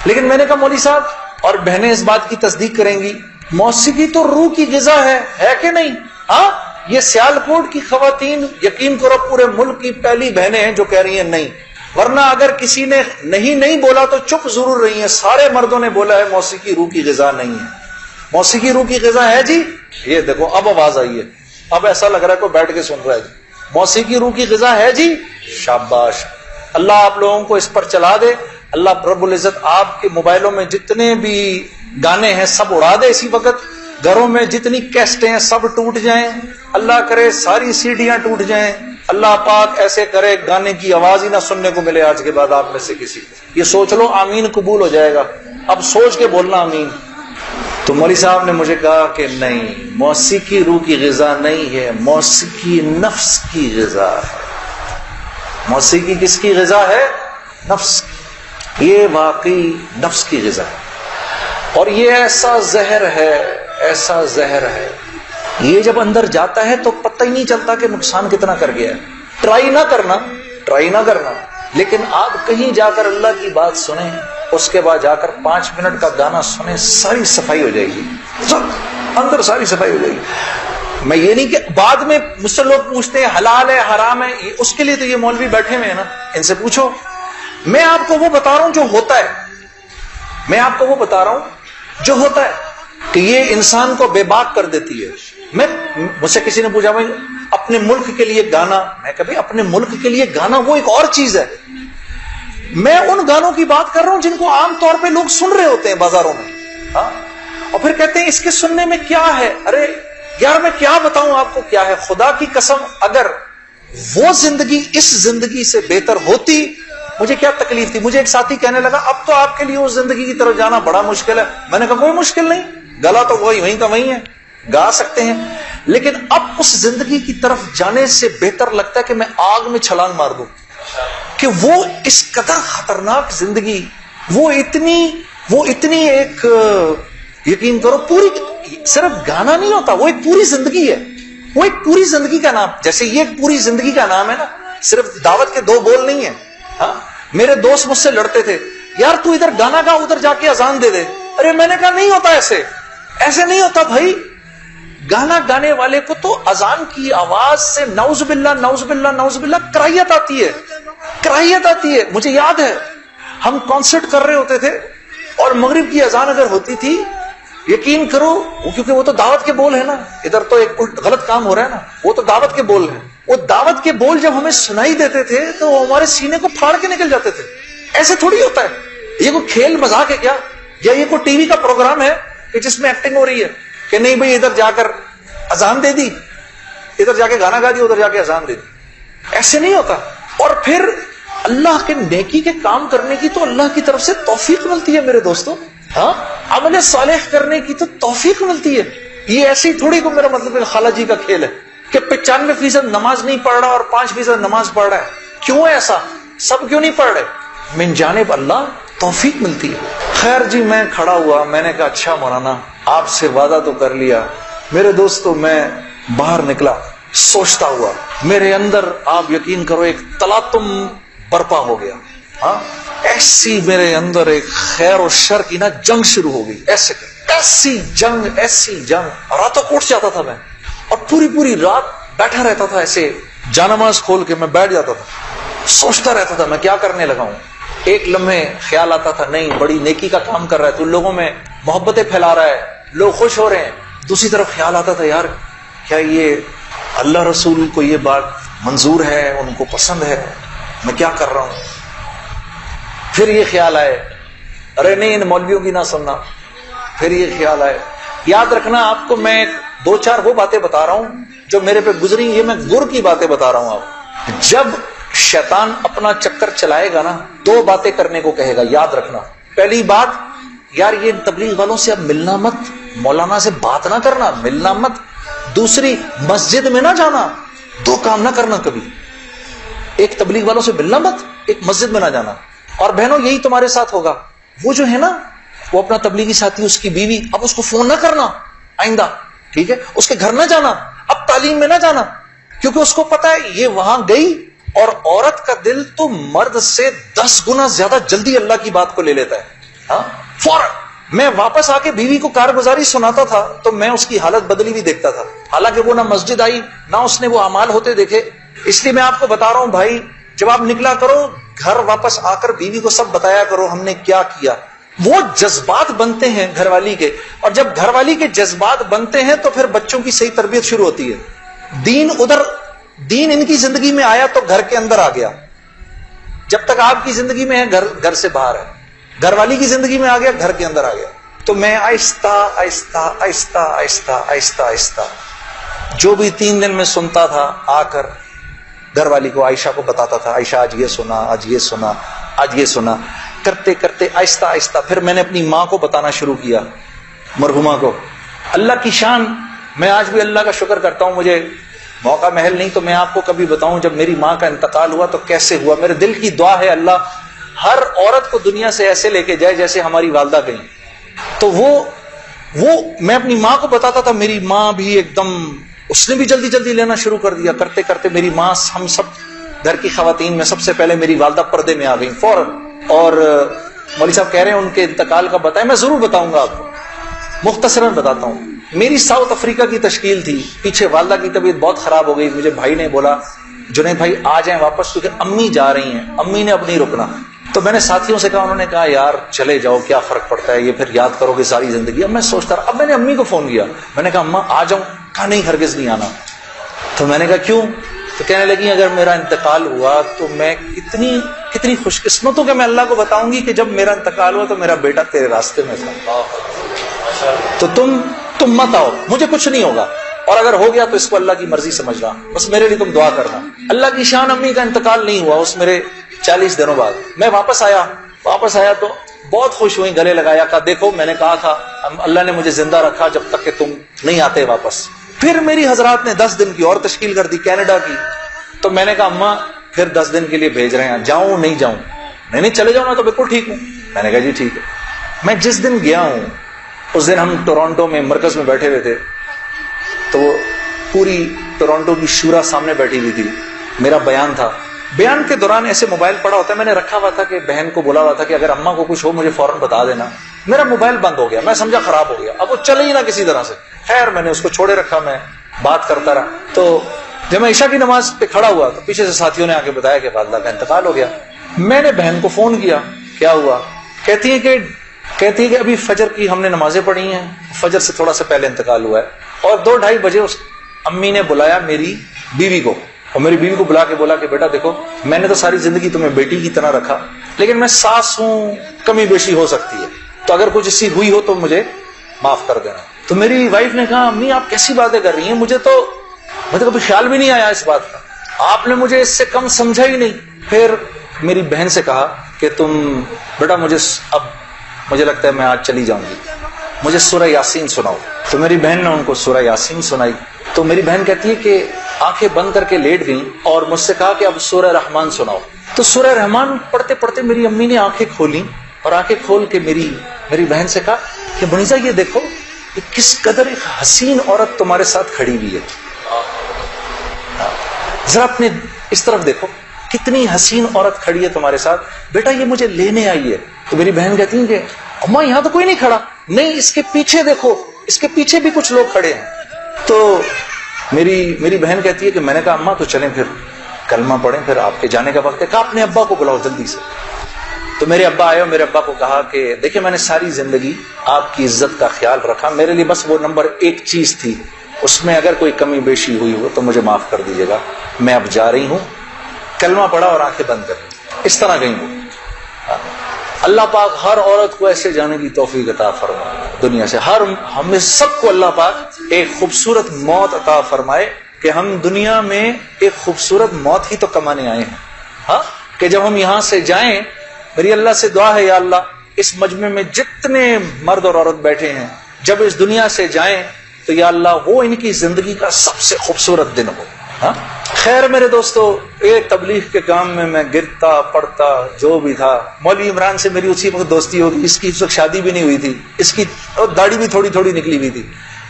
[SPEAKER 1] لیکن میں نے کہا مولوی صاحب، اور بہنیں اس بات کی تصدیق کریں گی، موسیقی تو روح کی غذا ہے کہ نہیں؟ ہاں یہ سیالکوٹ کی خواتین یقین کرو پورے ملک کی پہلی بہنیں ہیں جو کہہ رہی ہیں نہیں، ورنہ اگر کسی نے نہیں بولا تو چپ ضرور رہی ہیں، سارے مردوں نے بولا ہے موسیقی روح کی غذا نہیں ہے۔ موسیقی روح کی غذا ہے جی، یہ دیکھو اب آواز آئی ہے، اب ایسا لگ رہا ہے کوئی بیٹھ کے سن رہا ہے جی۔ موسیقی روح کی غذا ہے جی، شاباش، اللہ آپ لوگوں کو اس پر چلا دے۔ اللہ رب العزت آپ کے موبائلوں میں جتنے بھی گانے ہیں سب اڑا دے اسی وقت، گھروں میں جتنی کیسٹیں ہیں سب ٹوٹ جائیں، اللہ کرے ساری سیڈیاں ٹوٹ جائیں، اللہ پاک ایسے کرے گانے کی آواز ہی نہ سننے کو ملے آج کے بعد آپ میں سے کسی کو۔ یہ سوچ لو آمین قبول ہو جائے گا، اب سوچ کے بولنا آمین۔ تو مولوی صاحب نے مجھے کہا کہ نہیں، موسیقی روح کی غذا نہیں ہے، موسیقی نفس کی غذا ہے۔ موسیقی کس کی غذا ہے؟ نفس کی۔ یہ واقعی نفس کی غذا ہے، اور یہ ایسا زہر ہے، یہ جب اندر جاتا ہے تو پتہ ہی نہیں چلتا کہ نقصان کتنا کر گیا ہے۔ ٹرائی نہ کرنا، لیکن آپ کہیں جا کر اللہ کی بات سنیں، اس کے بعد جا کر 5 منٹ کا گانا سنیں، ساری صفائی ہو جائے گی، اندر ساری صفائی ہو جائے گی۔ میں یہ نہیں کہ بعد میں مجھ سے لوگ پوچھتے ہیں حلال ہے حرام ہے، اس کے لیے تو یہ مولوی بیٹھے ہوئے ہیں نا، ان سے پوچھو۔ میں آپ کو وہ بتا رہا ہوں جو ہوتا ہے، جو ہوتا ہے کہ یہ انسان کو بے باک کر دیتی ہے۔ مجھ سے کسی نے پوچھا بھائی اپنے ملک کے لیے گانا، میں کبھی اپنے ملک کے لیے گانا وہ ایک اور چیز ہے، میں ان گانوں کی بات کر رہا ہوں جن کو عام طور پہ لوگ سن رہے ہوتے ہیں بازاروں میں، ہاں، اور پھر کہتے ہیں اس کے سننے میں کیا ہے۔ ارے یار میں کیا بتاؤں آپ کو کیا ہے، خدا کی قسم اگر وہ زندگی اس زندگی سے بہتر ہوتی مجھے کیا تکلیف تھی. مجھے ایک ساتھی کہنے لگا اب تو آپ کے لیے اس زندگی کی طرف جانا بڑا مشکل ہے. میں نے کہا کوئی مشکل نہیں, گلا تو وہیں کا وہیں ہے, گا سکتے ہیں, لیکن اب اس زندگی کی طرف جانے سے بہتر لگتا ہے کہ میں آگ میں چھلانگ مار دوں, کہ وہ اس قدر خطرناک زندگی, وہ اتنی ایک, یقین کرو پوری, صرف گانا نہیں ہوتا, وہ ایک پوری زندگی ہے, وہ ایک پوری زندگی کا نام. جیسے یہ ایک پوری زندگی کا نام ہے نا, صرف دعوت کے 2 بول نہیں ہیں. ہاں میرے دوست مجھ سے لڑتے تھے, یار تو ادھر گانا گا ادھر جا کے اذان دے دے. ارے میں نے کہا نہیں ہوتا ایسے نہیں ہوتا بھائی. گانا گانے والے کو تو اذان کی آواز سے نعوذ باللہ نعوذ باللہ نعوذ باللہ کراہیت آتی ہے. مجھے یاد ہے ہم کانسرٹ کر رہے ہوتے تھے اور مغرب کی اذان اگر ہوتی تھی, یقین کرو, کیونکہ وہ تو دعوت کے بول ہے نا, ادھر تو ایک غلط کام ہو رہا ہے نا, وہ تو دعوت کے بول ہیں. وہ دعوت کے بول جب ہمیں سنائی دیتے تھے تو وہ ہمارے سینے کو پھاڑ کے نکل جاتے تھے. ایسے تھوڑی ہوتا ہے, یہ کوئی کھیل مذاق ہے کیا, یا یہ کوئی ٹی وی کا پروگرام ہے کہ جس میں ایکٹنگ ہو رہی ہے کہ نہیں بھئی ادھر جا کر اذان دے دی, ادھر جا کے گانا گا دی, ادھر جا کے اذان دے دی. ایسے نہیں ہوتا. اور پھر اللہ کے نیکی کے کام کرنے کی تو اللہ کی طرف سے توفیق ملتی ہے میرے دوستو. ہاں عمل صالح کرنے کی تو توفیق ملتی ہے. یہ ایسی تھوڑی کو میرا مطلب خالہ جی کا کھیل ہے کہ 95% نماز نہیں پڑھ رہا اور 5% نماز پڑھ رہا ہے. کیوں ایسا, سب کیوں نہیں پڑھ رہے؟ من جانب اللہ توفیق ملتی ہے. خیر جی میں کھڑا ہوا, میں نے کہا اچھا مولانا آپ سے وعدہ تو کر لیا. میرے دوستو میں باہر نکلا سوچتا ہوا, میرے اندر آپ یقین کرو ایک تلاطم برپا ہو گیا. ہاں ایسی میرے اندر ایک خیر و شر کی نا جنگ شروع ہو گئی. ایسی جنگ راتوں کو اٹھ جاتا تھا میں, اور پوری رات بیٹھا رہتا تھا, ایسے جانماز کھول کے میں بیٹھ جاتا تھا, سوچتا رہتا تھا میں کیا کرنے لگا ہوں. ایک لمحے خیال آتا تھا نہیں بڑی نیکی کا کام کر رہا ہے تو لوگوں میں محبتیں پھیلا رہا ہے, لوگ خوش ہو رہے ہیں. دوسری طرف خیال آتا تھا یار کیا یہ اللہ رسول کو یہ بات منظور ہے, ان کو پسند ہے, میں کیا کر رہا ہوں. پھر یہ خیال آئے ارے نہیں ان مولویوں کی نہ سننا. پھر یہ خیال آئے, یاد رکھنا آپ کو میں 2-4 وہ باتیں بتا رہا ہوں جو میرے پہ گزری, یہ میں گر کی باتیں بتا رہا ہوں آپ. جب شیطان اپنا چکر چلائے گا نا 2 باتیں کرنے کو کہے گا, یاد رکھنا. پہلی بات یار یہ تبلیغ والوں سے اب ملنا مت, مولانا سے بات نہ کرنا, ملنا مت. دوسری مسجد میں نہ جانا, 2 کام نہ کرنا کبھی, ایک تبلیغ والوں سے ملنا مت, ایک مسجد میں نہ جانا. اور بہنوں یہی تمہارے ساتھ ہوگا, وہ جو ہے نا وہ اپنا تبلیغی ساتھی اس کی بیوی, اب اس کو فون نہ کرنا آئندہ, ٹھیک ہے, اس کے گھر نہ جانا, اب تعلیم میں نہ جانا, کیونکہ اس کو پتا ہے یہ وہاں گئی اور عورت کا دل تو مرد سے 10 گنا زیادہ جلدی اللہ کی بات کو لے لیتا ہے. ہاں فوراً. میں واپس آ کے بیوی کو کارگزاری سناتا تھا تو میں اس کی حالت بدلی بھی دیکھتا تھا, حالانکہ وہ نہ مسجد آئی نہ اس نے وہ اعمال ہوتے دیکھے. اس لیے میں آپ کو بتا رہا ہوں بھائی, جب آپ نکلا کرو گھر واپس آ کر بیوی کو سب بتایا کرو ہم نے کیا کیا. وہ جذبات بنتے ہیں گھر والی کے, اور جب گھر والی کے جذبات بنتے ہیں تو پھر بچوں کی صحیح تربیت شروع ہوتی ہے. دین ان کی زندگی میں آیا تو گھر کے اندر آ گیا, جب تک آپ کی زندگی میں ہے گھر سے باہر ہے, گھر والی کی زندگی میں آ گیا گھر کے اندر آ گیا. تو میں آہستہ جو بھی 3 دن میں سنتا تھا آ کر گھر والی کو عائشہ کو بتاتا تھا, عائشہ آج یہ سنا, آج یہ سنا, آج یہ سنا. کرتے کرتے آہستہ پھر میں نے اپنی ماں کو بتانا شروع کیا, مرحومہ کو. اللہ کی شان, میں آج بھی اللہ کا شکر کرتا ہوں, مجھے موقع محل نہیں تو میں آپ کو کبھی بتاؤں جب میری ماں کا انتقال ہوا تو کیسے ہوا. میرے دل کی دعا ہے اللہ ہر عورت کو دنیا سے ایسے لے کے جائے جیسے ہماری والدہ گئیں. تو وہ میں اپنی ماں کو بتاتا تھا, میری ماں بھی ایک دم, اس نے بھی جلدی لینا شروع کر دیا. کرتے کرتے میری ماں, ہم سب گھر کی خواتین میں سب سے پہلے میری والدہ پردے میں آ گئی فوراً. اور مولوی صاحب کہہ رہے ہیں ان کے انتقال کا بتائیں, میں ضرور بتاؤں گا آپ کو, مختصراً بتاتا ہوں. میری ساؤتھ افریقہ کی تشکیل تھی, پیچھے والدہ کی طبیعت بہت خراب ہو گئی. مجھے بھائی نے بولا جنید بھائی آ جائیں واپس, کیونکہ امی جا رہی ہیں, امی نے اب نہیں رکنا. تو میں نے ساتھیوں سے کہا, انہوں نے کہا یار چلے جاؤ کیا فرق پڑتا ہے, یہ پھر یاد کرو گے ساری زندگی. اب میں سوچتا رہا, اب میں نے امی کو فون کیا, میں نے کہا اماں آ جاؤں, کہا نہیں ہرگز نہیں آنا. تو میں نے کہا کیوں؟ تو کہنے لگی اگر میرا انتقال ہوا تو میں کتنی خوش قسمت ہوں کہ میں اللہ کو بتاؤں گی کہ جب میرا انتقال ہوا تو میرا بیٹا تیرے راستے میں تھا, تو تم مت آؤ, مجھے کچھ نہیں ہوگا. اور اگر ہو گیا تو اس کو اللہ کی مرضی سمجھنا, بس میرے لیے تم دعا کرنا. اللہ کی شان امی کا انتقال نہیں ہوا اس میرے 40 دنوں بعد. میں واپس آیا تو بہت خوش ہوئی, گلے لگایا, کہا دیکھو میں نے کہا تھا اللہ نے مجھے زندہ رکھا جب تک کہ تم نہیں آتے واپس. پھر میری حضرات نے 10 دن کی اور تشکیل کر دی کینیڈا کی. تو میں نے کہا اماں پھر 10 دن کے لیے بھیج رہے ہیں, جاؤں نہیں جاؤں؟ نہیں چلے جاؤ, میں تو بالکل ٹھیک ہوں. میں نے کہا جی ٹھیک ہے. میں جس دن گیا ہوں اس دن ہم ٹورانٹو میں مرکز میں بیٹھے ہوئے تھے, تو وہ پوری ٹورانٹو کی شورا سامنے بیٹھی ہوئی تھی. میرا بیان تھا. بیان کے دوران ایسے موبائل پڑا ہوتا ہے, میں نے رکھا ہوا تھا کہ بہن کو بولا ہوا تھا کہ اگر اماں کو کچھ ہو مجھے فوراً بتا دینا. میرا موبائل بند ہو گیا, میں سمجھا خراب ہو گیا, اب وہ چلے ہی نہ کسی طرح سے. خیر میں نے اس کو چھوڑے رکھا, میں بات کرتا رہا. تو جب میں عشاء کی نماز پہ کھڑا ہوا تو پیچھے سے ساتھیوں نے آ کے بتایا کہ والدہ کا انتقال ہو گیا. میں نے بہن کو فون کیا, کیا ہوا؟ کہتی ہے کہ ابھی فجر کی ہم نے نمازیں پڑھی ہیں, فجر سے تھوڑا سا پہلے انتقال ہوا ہے. اور 2-2:30 بجے اس امی نے بلایا میری بیوی کو, اور میری بیوی کو بلا کے بولا کہ بیٹا دیکھو میں نے تو ساری زندگی تمہیں بیٹی کی طرح رکھا, لیکن میں ساس ہوں, کمی بیشی ہو سکتی ہے, تو اگر کچھ اسی ہوئی ہو تو مجھے معاف کر دینا. تو میری وائف نے کہا امی آپ کیسی باتیں کر رہی ہیں, مجھے تو کبھی خیال بھی نہیں آیا اس بات کا, آپ نے مجھے اس سے کم سمجھا ہی نہیں. پھر میری بہن سے کہا کہ تم بیٹا مجھے لگتا ہے میں آج چلی جاؤں گی, مجھے سورہ یاسین سناؤ. تو میری بہن نے ان کو سورہ یاسین سنائی. تو میری بہن کہتی ہے کہ آنکھیں بند کر کے لیٹ گئی اور مجھ سے کہا کہ اب سورہ رحمان سناؤ. تو سورہ رحمان پڑھتے پڑھتے میری امی نے آنکھیں کھولی, اور آنکھیں کھول کے میری بہن سے کہا کہ بنیزا یہ دیکھو کہ کس قدر ایک حسین عورت تمہارے ساتھ کھڑی ہوئی ہے, ذرا اپنے اس طرف دیکھو کتنی حسین عورت کھڑی ہے تمہارے ساتھ, بیٹا یہ مجھے لینے آئی ہے. تو میری بہن کہتی ہے کہ اماں یہاں تو کوئی نہیں کھڑا. نہیں اس کے پیچھے دیکھو, اس کے پیچھے بھی کچھ لوگ کھڑے ہیں. تو میری بہن کہتی ہے کہ میں نے کہا اماں تو چلیں پھر کلمہ پڑھیں, پھر آپ کے جانے کا وقت ہے. کہا اپنے ابا کو بلاؤ جلدی سے. تو میرے ابا آئے اور میرے ابا کو کہا کہ دیکھیں میں نے ساری زندگی آپ کی عزت کا خیال رکھا, میرے لیے بس وہ نمبر 1 چیز تھی, اس میں اگر کوئی کمی بیشی ہوئی ہو تو مجھے معاف کر دیجیے گا. میں اب جا رہی ہوں. کلمہ پڑھا اور آنکھیں بند کر لی. اس طرح گئی وہ. اللہ پاک ہر عورت کو ایسے جانے کی توفیق عطا فرمائے دنیا سے. ہمیں سب کو اللہ پاک ایک خوبصورت موت عطا فرمائے کہ ہم دنیا میں ایک خوبصورت موت ہی تو کمانے آئے ہیں. ہاں کہ جب ہم یہاں سے جائیں, میری اللہ سے دعا ہے یا اللہ اس مجمع میں جتنے مرد اور عورت بیٹھے ہیں جب اس دنیا سے جائیں تو یا اللہ وہ ان کی زندگی کا سب سے خوبصورت دن ہو. ہاں خیر میرے دوستو, ایک تبلیغ کے کام میں گرتا پڑتا جو بھی تھا. مولوی عمران سے میری اسی وقت دوستی ہوگی, اس کی اس وقت شادی بھی نہیں ہوئی تھی, اس کی داڑھی بھی تھوڑی تھوڑی نکلی ہوئی تھی.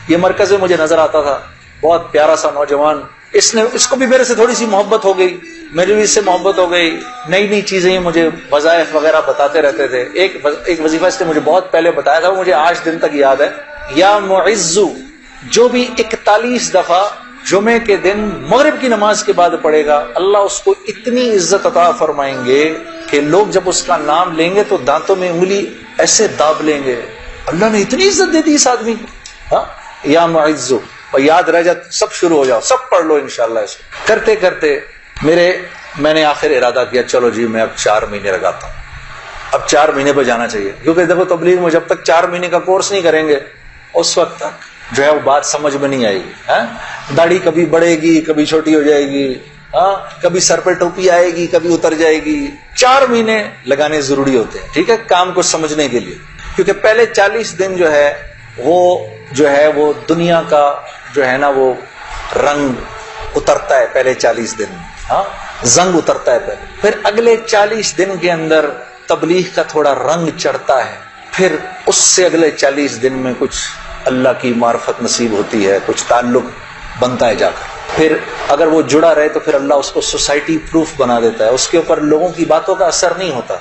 [SPEAKER 1] یہ مرکز میں مجھے نظر آتا تھا, بہت پیارا سا نوجوان. اس کو بھی میرے سے تھوڑی سی محبت ہو گئی, میری بھی اس سے محبت ہو گئی. نئی چیزیں مجھے وظائف وغیرہ بتاتے رہتے تھے. ایک وظیفہ اس نے مجھے بہت پہلے بتایا تھا, وہ مجھے آج دن تک یاد ہے. یا معزو, جو بھی 41 دفعہ جمعے کے دن مغرب کی نماز کے بعد پڑھے گا, اللہ اس کو اتنی عزت عطا فرمائیں گے کہ لوگ جب اس کا نام لیں گے تو دانتوں میں انگلی ایسے داب لیں گے. اللہ نے اتنی عزت دے دی اس آدمی کو. ہاں یا معزو, اور یاد رہ جائے, سب شروع ہو جاؤ, سب پڑھ لو انشاءاللہ. اس کو کرتے کرتے میں نے آخر ارادہ کیا چلو جی میں اب 4 مہینے لگاتا ہوں. اب 4 مہینے پہ جانا چاہیے, کیونکہ دیکھو تبلیغ میں جب تک 4 مہینے کا کورس نہیں کریں گے اس وقت تک جو ہے وہ بات سمجھ میں نہیں آئے گی. داڑھی کبھی بڑھے گی, کبھی چھوٹی ہو جائے گی, کبھی سر پہ ٹوپی آئے گی, کبھی اتر جائے گی. 4 مہینے لگانے ضروری ہوتے ہیں, ٹھیک ہے, کام کو سمجھنے کے لیے. کیونکہ پہلے 40 دن جو ہے وہ دنیا کا جو ہے نا وہ رنگ اترتا ہے. پہلے 40 دن زنگ اترتا ہے پہلے, پھر اگلے 40 دن کے اندر تبلیغ کا تھوڑا رنگ چڑھتا ہے, پھر اس سے اگلے 40 دن میں کچھ اللہ کی معرفت نصیب ہوتی ہے, کچھ تعلق بنتا ہے جا کر. پھر اگر وہ جڑا رہے تو پھر اللہ اس کو سوسائٹی پروف بنا دیتا ہے, اس کے اوپر لوگوں کی باتوں کا اثر نہیں ہوتا.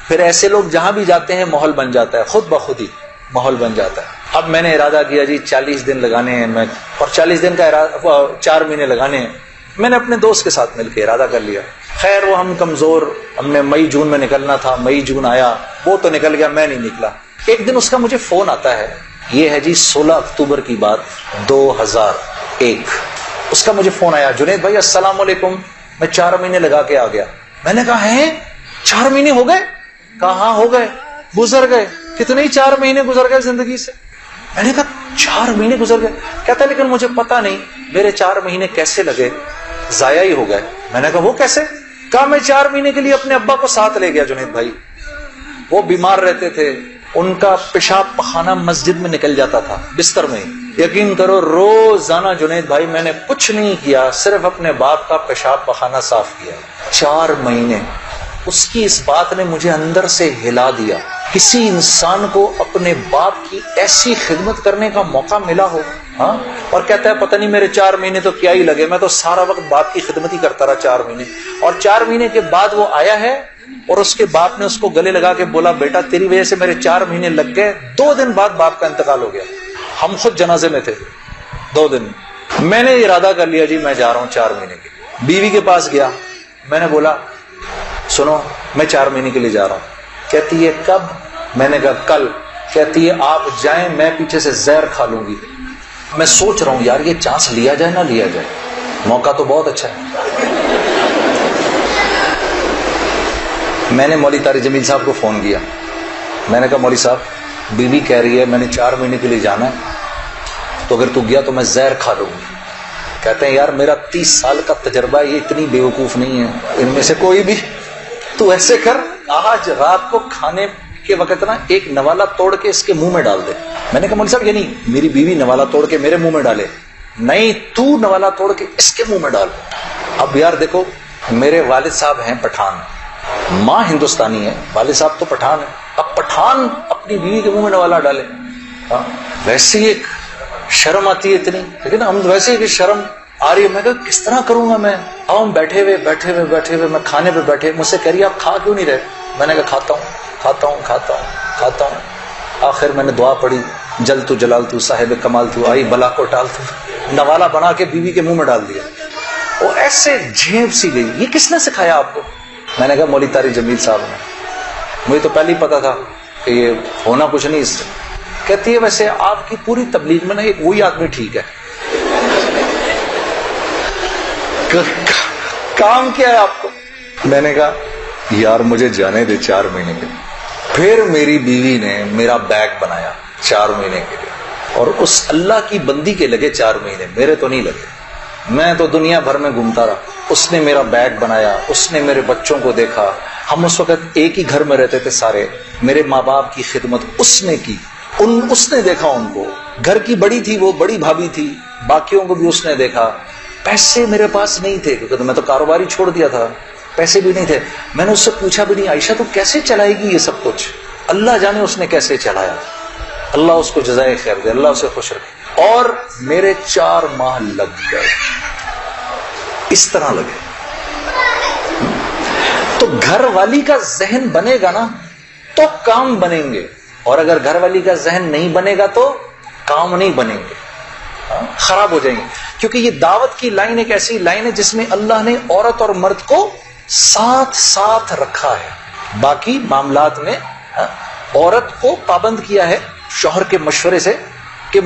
[SPEAKER 1] پھر ایسے لوگ جہاں بھی جاتے ہیں ماحول بن جاتا ہے, خود بخود ہی ماحول بن جاتا ہے. اب میں نے ارادہ کیا جی 40 دن لگانے ہیں, میں اور 40 دن کا 4 مہینے لگانے ہیں. میں نے اپنے دوست کے ساتھ مل کے ارادہ کر لیا. خیر وہ ہم کمزور, ہم نے مئی جون میں نکلنا تھا, مئی جون آیا, وہ تو نکل گیا, میں نہیں نکلا. ایک دن اس کا مجھے فون آتا ہے, یہ ہے جی 16 اکتوبر کی بات 2001. اس کا مجھے فون آیا, جنید بھائی السلام علیکم, میں 4 مہینے لگا کے آ گیا. میں نے کہا ہیں 4 مہینے ہو گئے؟ کہا ہاں ہو گئے, گزر گئے. کتنے ہی 4 مہینے گزر گئے زندگی سے. میں نے کہا 4 مہینے گزر گئے. کہتا ہے لیکن مجھے پتا نہیں میرے 4 مہینے کیسے لگے, ضائع ہی ہو گئے. میں نے کہا وہ کیسے؟ کہا میں 4 مہینے کے لیے اپنے ابا کو ساتھ لے گیا جنید بھائی, وہ بیمار رہتے تھے, ان کا پیشاب پخانہ مسجد میں نکل جاتا تھا بستر میں. یقین کرو روزانہ جنید بھائی میں نے کچھ نہیں کیا, صرف اپنے باپ کا پیشاب پخانہ صاف کیا. 4 مہینے. اس کی اس بات نے مجھے اندر سے ہلا دیا. کسی انسان کو اپنے باپ کی ایسی خدمت کرنے کا موقع ملا ہو, ہاں, اور کہتا ہے پتہ نہیں میرے 4 مہینے تو کیا ہی لگے, میں تو سارا وقت باپ کی خدمت ہی کرتا رہا 4 مہینے. اور 4 مہینے کے بعد وہ آیا ہے اور اس کے باپ نے اس کو گلے لگا کے بولا بیٹا تیری وجہ سے میرے 4 مہینے لگ گئے. 2 دن بعد باپ کا انتقال ہو گیا. ہم خود جنازے میں تھے 2 دن. میں نے ارادہ کر لیا جی میں جا رہا ہوں 4 مہینے کے. بیوی کے پاس گیا, میں نے بولا سنو میں 4 مہینے کے لیے جا رہا ہوں. کہتی ہے کب؟ میں نے کہا کل. کہتی ہے آپ جائیں میں پیچھے سے زہر کھا لوں گی. میں سوچ رہا ہوں یار یہ چانس لیا جائے نہ لیا جائے, موقع تو بہت اچھا ہے. میں نے مولوی طاری جمیل صاحب کو فون کیا. میں نے کہا مولوی صاحب بیوی کہہ رہی ہے میں نے 4 مہینے کے لیے جانا ہے, تو اگر تو گیا تو میں زہر کھا لوں گی. کہتے ہیں یار میرا 30 سال کا تجربہ ہے, یہ اتنی بیوقوف نہیں ہے ان میں سے کوئی بھی. تو ایسے کر آج رات کو کھانے کے وقت نا ایک نوالا توڑ کے اس کے منہ میں ڈال دے. میں نے کہا مولوی صاحب یہ نہیں, میری بیوی نوالا توڑ کے میرے منہ میں ڈالے, نہیں تو نوالا توڑ کے اس کے منہ میں ڈال. اب یار دیکھو میرے والد صاحب ہیں پٹھان, ماں ہندوستانی ہے, والد صاحب تو پٹھان ہے. اب پٹھان اپنی بیوی کے منہ میں نوالا ڈالے, ویسے ہی ایک شرم آتی ہے اتنی, لیکن ہم ویسے ہی شرم آ رہی ہے. میں کہا کس طرح کروں گا میں. اب ہم بیٹھے ہوئے میں کھانے پہ بیٹھے, مجھ سے کہہ رہی آپ کھا کیوں نہیں رہے. میں نے کہا کھاتا ہوں. آخر میں نے دعا پڑھی جل تو جلال تو صاحب کمال تو آئی بلا کو ٹال تو, نوالا بنا کے بیوی کے منہ میں ڈال دیا. وہ ایسے جھیپ سی گئی. یہ کس نے سکھایا آپ کو؟ میں نے کہا مولوی طاری جمیل صاحب نے. مجھے تو پہلے ہی پتا تھا کہ یہ ہونا کچھ نہیں اس سے. کہتی ہے ویسے آپ کی پوری تبلیغ میں نا ایک وہی آدمی ٹھیک ہے. کام کیا ہے آپ کو؟ میں نے کہا یار مجھے جانے دے 4 مہینے کے لیے. پھر میری بیوی نے میرا بیگ بنایا 4 مہینے کے لیے, اور اس اللہ کی بندی کے لگے 4 مہینے, میرے تو نہیں لگے. میں تو دنیا بھر میں گھومتا رہا. اس نے میرا بیگ بنایا, اس نے میرے بچوں کو دیکھا. ہم اس وقت ایک ہی گھر میں رہتے تھے سارے. میرے ماں باپ کی خدمت اس نے کی, اس نے دیکھا ان کو. گھر کی بڑی تھی وہ, بڑی بھابھی تھی, باقیوں کو بھی اس نے دیکھا. پیسے میرے پاس نہیں تھے کیونکہ میں تو کاروبار ہی چھوڑ دیا تھا, پیسے بھی نہیں تھے. میں نے اس سے پوچھا بھی نہیں عائشہ تو کیسے چلائے گی یہ سب کچھ؟ اللہ جانے اس نے کیسے چلایا. اللہ اس کو جزائے خیر دے, اللہ اسے خوش رکھے. اور میرے 4 ماہ لگ گئے, اس طرح لگے. تو گھر والی کا ذہن بنے گا نا تو کام بنیں گے, اور اگر گھر والی کا ذہن نہیں بنے گا تو کام نہیں بنیں گے, خراب ہو جائیں گے. کیونکہ یہ دعوت کی لائن ایک ایسی لائن ہے جس میں اللہ نے عورت اور مرد کو ساتھ ساتھ رکھا ہے. باقی معاملات میں عورت کو پابند کیا ہے شوہر کے مشورے سے, کہ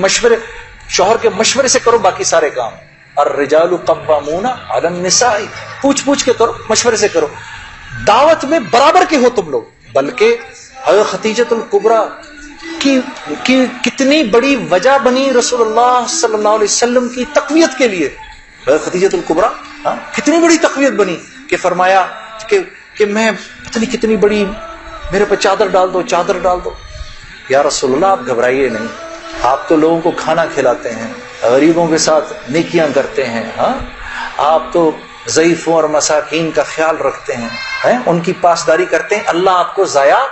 [SPEAKER 1] شوہر کے مشورے سے کرو باقی سارے کام. الرجال قوامون علی النساء, پوچھ کے کرو, مشورے سے کرو. دعوت میں برابر کے ہو تم لوگ. بلکہ حضرت خدیجۃ الکبریٰ کی کتنی بڑی وجہ بنی رسول اللہ صلی اللہ علیہ وسلم کی تقویت کے لیے. حضرت خدیجۃ الکبریٰ کتنی بڑی تقویت بنی کہ فرمایا کہ میں پتہ نہیں کتنی بڑی, میرے پہ چادر ڈال دو. یا رسول اللہ آپ گھبرائیے نہیں, آپ تو لوگوں کو کھانا کھلاتے ہیں, غریبوں کے ساتھ نیکیاں کرتے ہیں, آپ تو ضعیفوں اور مساکین کا خیال رکھتے ہیں, ان کی پاسداری کرتے ہیں, اللہ آپ کو ضائع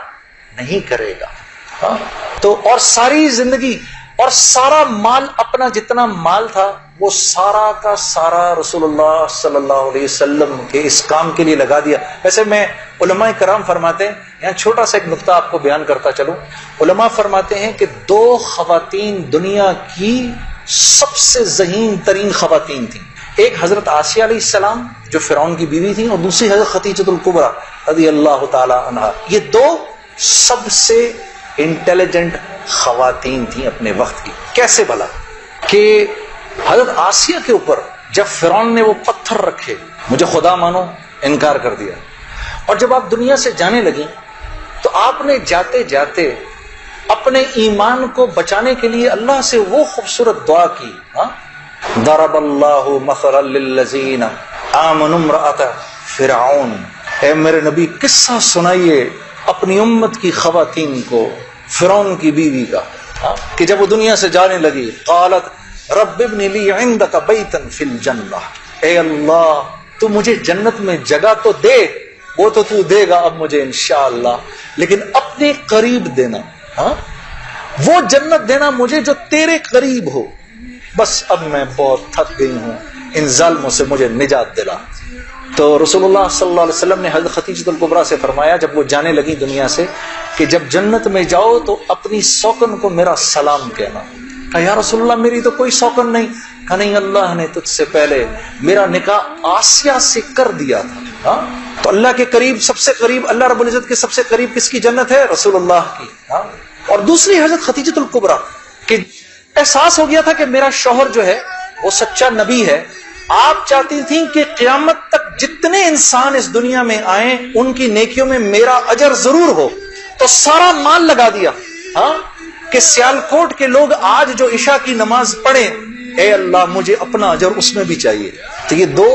[SPEAKER 1] نہیں کرے گا. تو اور ساری زندگی اور سارا مال, اپنا جتنا مال تھا وہ سارا کا سارا رسول اللہ صلی اللہ علیہ وسلم کے اس کام کے لیے لگا دیا. ویسے میں علماء کرام فرماتے ہیں, یہاں چھوٹا سا ایک نقطہ آپ کو بیان کرتا چلوں. علماء فرماتے ہیں کہ 2 خواتین دنیا کی سب سے ذہین ترین خواتین تھیں. ایک حضرت آسیہ علیہ السلام جو فرعون کی بیوی تھیں, اور دوسری حضرت خدیجۃ الکبریٰ رضی اللہ تعالی عنہا. یہ 2 سب سے انٹیلیجنٹ خواتین تھیں اپنے وقت کی. کیسے بھلا کہ حضرت آسیہ کے اوپر جب فرعون نے وہ پتھر رکھے, مجھے خدا مانو, انکار کر دیا. اور جب آپ دنیا سے جانے لگیں تو آپ نے جاتے جاتے اپنے ایمان کو بچانے کے لیے اللہ سے وہ خوبصورت دعا کی. ضرب اللہ مثلا للذین آمنوا امرأۃ فرعون. اے میرے نبی قصہ سنائیے اپنی امت کی خواتین کو فرعون کی بیوی کا کہ جب وہ دنیا سے جانے لگی. قالت رب ابن لی عندک بیتا فی الجنہ. اے اللہ تو مجھے جنت میں جگہ تو دے، وہ تو دے گا اب مجھے انشاءاللہ، لیکن اپنے قریب دینا. وہ جنت دینا مجھے جو تیرے قریب ہو. بس اب میں بہت تھک گئی ہوں، ان ظالموں سے مجھے نجات دلا. تو رسول اللہ صلی اللہ علیہ وسلم نے حضرت خدیجہ الکبریٰ سے فرمایا جب وہ جانے لگی دنیا سے کہ جب جنت میں جاؤ تو اپنی سوکن کو میرا سلام کہنا. کہا یا رسول اللہ میری تو کوئی سوکن نہیں. کہا نہیں، اللہ نے تجھ سے پہلے میرا نکاح آسیہ سے کر دیا تھا. تو اللہ کے قریب، سب سے قریب، اللہ رب العزت کے سب سے قریب کس کی جنت ہے؟ رسول اللہ کی. اور دوسری حضرت خدیجہ الکبریٰ کہ احساس ہو گیا تھا کہ میرا شوہر جو ہے وہ سچا نبی ہے. آپ چاہتی تھیں کہ قیامت تک جتنے انسان اس دنیا میں آئیں ان کی نیکیوں میں میرا اجر ضرور ہو. تو سارا مال لگا دیا کہ سیالکوٹ کے لوگ آج جو عشاء کی نماز پڑھیں، اے اللہ مجھے اپنا اجر اس میں بھی چاہیے. تو یہ دو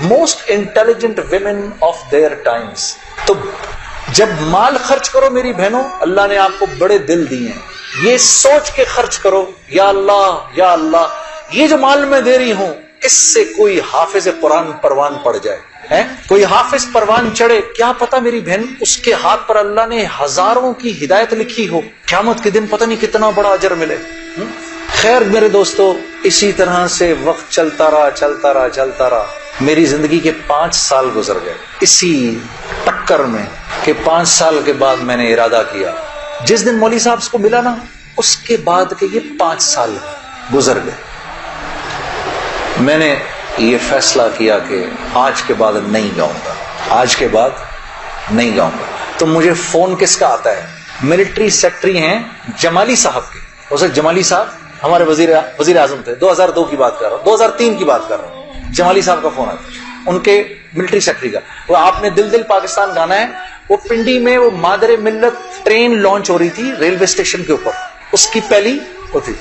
[SPEAKER 1] most intelligent women of their times. تو جب مال خرچ کرو میری بہنوں، اللہ نے آپ کو بڑے دل دیے ہیں، یہ سوچ کے خرچ کرو یا اللہ یہ جو مال میں دے رہی ہوں اس سے کوئی حافظ قرآن پروان پڑ جائے، کوئی حافظ پروان چڑھے، کیا پتا میری بہن اس کے ہاتھ پر اللہ نے ہزاروں کی ہدایت لکھی ہو، قیامت کے دن پتہ نہیں کتنا بڑا اجر ملے. خیر میرے دوستو، اسی طرح سے وقت چلتا رہا. میری زندگی کے 5 سال گزر گئے اسی ٹکر میں کہ 5 سال کے بعد میں نے ارادہ کیا. جس دن مولوی صاحب کو ملا نا اس کے بعد کہ یہ 5 سال گزر گئے، میں نے یہ فیصلہ کیا کہ آج کے بعد نہیں گاؤں گا. تو مجھے فون کس کا آتا ہے؟ ملٹری سیکٹری ہیں جمالی صاحب کے. اسے جمالی صاحب ہمارے وزیر اعظم تھے، 2002 کی بات کر رہا ہوں، 2003 کی بات کر رہا ہوں. جمالی صاحب کا فون آتا ہے، ان کے ملٹری سیکٹری کا. وہ آپ نے دل دل پاکستان گانا ہے، وہ پنڈی میں وہ مادر ملت ٹرین لانچ ہو رہی تھی ریلوے اسٹیشن کے اوپر، اس کی پہلی وہ تھی.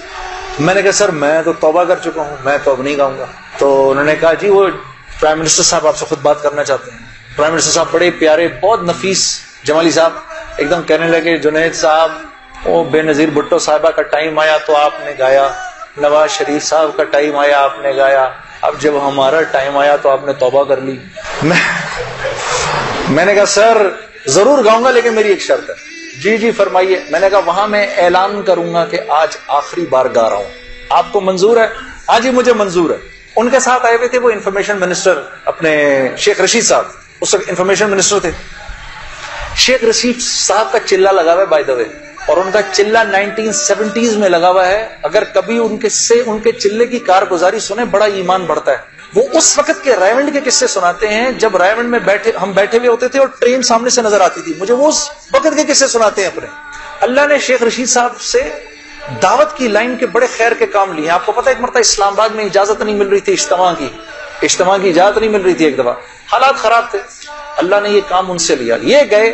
[SPEAKER 1] میں نے کہا سر میں تو توبہ کر چکا ہوں، میں تو اب نہیں گاؤں گا. تو انہوں نے کہا جی وہ پرائم منسٹر صاحب آپ سے خود بات کرنا چاہتے ہیں. پرائم منسٹر صاحب بڑے پیارے بہت نفیس جمالی صاحب ایک دم کہنے لگے جنید صاحب وہ بے نظیر بھٹو صاحبہ کا ٹائم آیا تو آپ نے گایا، نواز شریف صاحب کا ٹائم آیا آپ نے گایا، اب جب ہمارا ٹائم آیا تو آپ نے توبہ کر لی. میں نے کہا سر ضرور گاؤں گا لیکن میری ایک شرط ہے. جی فرمائیے. میں نے کہا وہاں میں اعلان کروں گا کہ آج آخری بار گا رہا ہوں، آپ کو منظور ہے؟ ہاں جی مجھے منظور ہے. ان کے ساتھ آئے ہوئے تھے وہ انفارمیشن منسٹر اپنے شیخ رشید صاحب، اس وقت انفارمیشن منسٹر تھے. شیخ رشید صاحب کا چلہ لگا ہوا ہے بائی دا وے، اور ان کا چلہ 1970s میں لگا ہوا ہے. اگر کبھی ان کے چلے کی کارگزاری سنیں بڑا ایمان بڑھتا ہے. وہ اس وقت کے رائونڈ کے قصے سناتے ہیں جب رائونڈ میں ہم بیٹھے ہوئے ہوتے تھے اور ٹرین سامنے سے نظر آتی تھی. مجھے وہ اس وقت کے قصے سناتے ہیں اپنے. اللہ نے شیخ رشید صاحب سے دعوت کی لائن کے بڑے خیر کے کام لیے. آپ کو پتہ ایک مرتبہ اسلام آباد میں اجازت نہیں مل رہی تھی اجتماع کی اجازت نہیں مل رہی تھی. ایک دفعہ حالات خراب تھے، اللہ نے یہ کام ان سے لیا. یہ گئے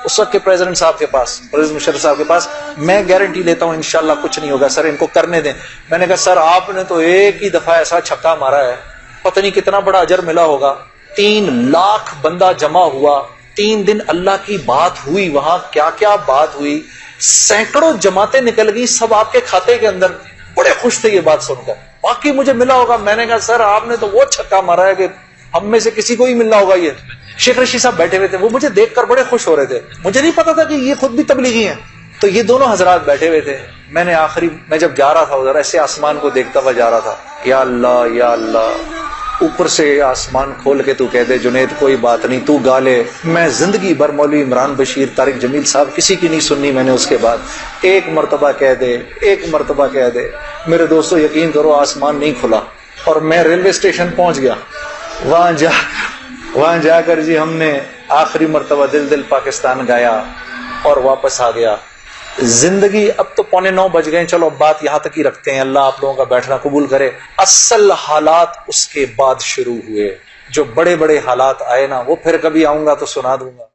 [SPEAKER 1] اس وقت کے پریزیڈنٹ صاحب کے پاس، پریزیڈنٹ مشرف صاحب کے پاس. میں گارنٹی لیتا ہوں انشاءاللہ کچھ نہیں ہوگا سر، ان کو کرنے دیں. میں نے کہا سر آپ نے تو ایک ہی دفعہ ایسا چھکا مارا ہے، پتہ نہیں کتنا بڑا اجر ملا ہوگا. 3 لاکھ بندہ جمع ہوا، 3 دن اللہ کی بات ہوئی، وہاں کیا کیا بات ہوئی، سینکڑوں جماعتیں نکل گئی، سب آپ کے کھاتے کے اندر. بڑے خوش تھے یہ بات سن کر، باقی مجھے ملا ہوگا. میں نے کہا سر آپ نے تو وہ چھکا مارا ہے کہ ہم میں سے کسی کو ہی ملنا ہوگا. یہ شیخ رشید صاحب بیٹھے ہوئے تھے، وہ مجھے دیکھ کر بڑے خوش ہو رہے تھے. مجھے نہیں پتا تھا کہ یہ خود بھی تبلیغی ہیں. تو یہ دونوں حضرات بیٹھے ہوئے تھے. میں جب جا رہا تھا ادھر ایسے آسمان کو دیکھتا ہوا جا رہا تھا. یا اللہ اوپر سے آسمان کھول کے تو کہہ دے جنید کوئی بات نہیں تو گا لے. میں زندگی بھر مولوی عمران بشیر، طارق جمیل صاحب کسی کی نہیں سننی میں نے. اس کے بعد ایک مرتبہ کہہ دے. میرے دوستو یقین کرو آسمان نہیں کھلا اور میں ریلوے اسٹیشن پہنچ گیا. وہاں جا کر جی ہم نے آخری مرتبہ دل دل پاکستان گایا اور واپس آ گیا. زندگی اب تو 8:45 بج گئے، چلو اب بات یہاں تک ہی رکھتے ہیں، اللہ آپ لوگوں کا بیٹھنا قبول کرے. اصل حالات اس کے بعد شروع ہوئے، جو بڑے بڑے حالات آئے نا وہ پھر کبھی آؤں گا تو سنا دوں گا.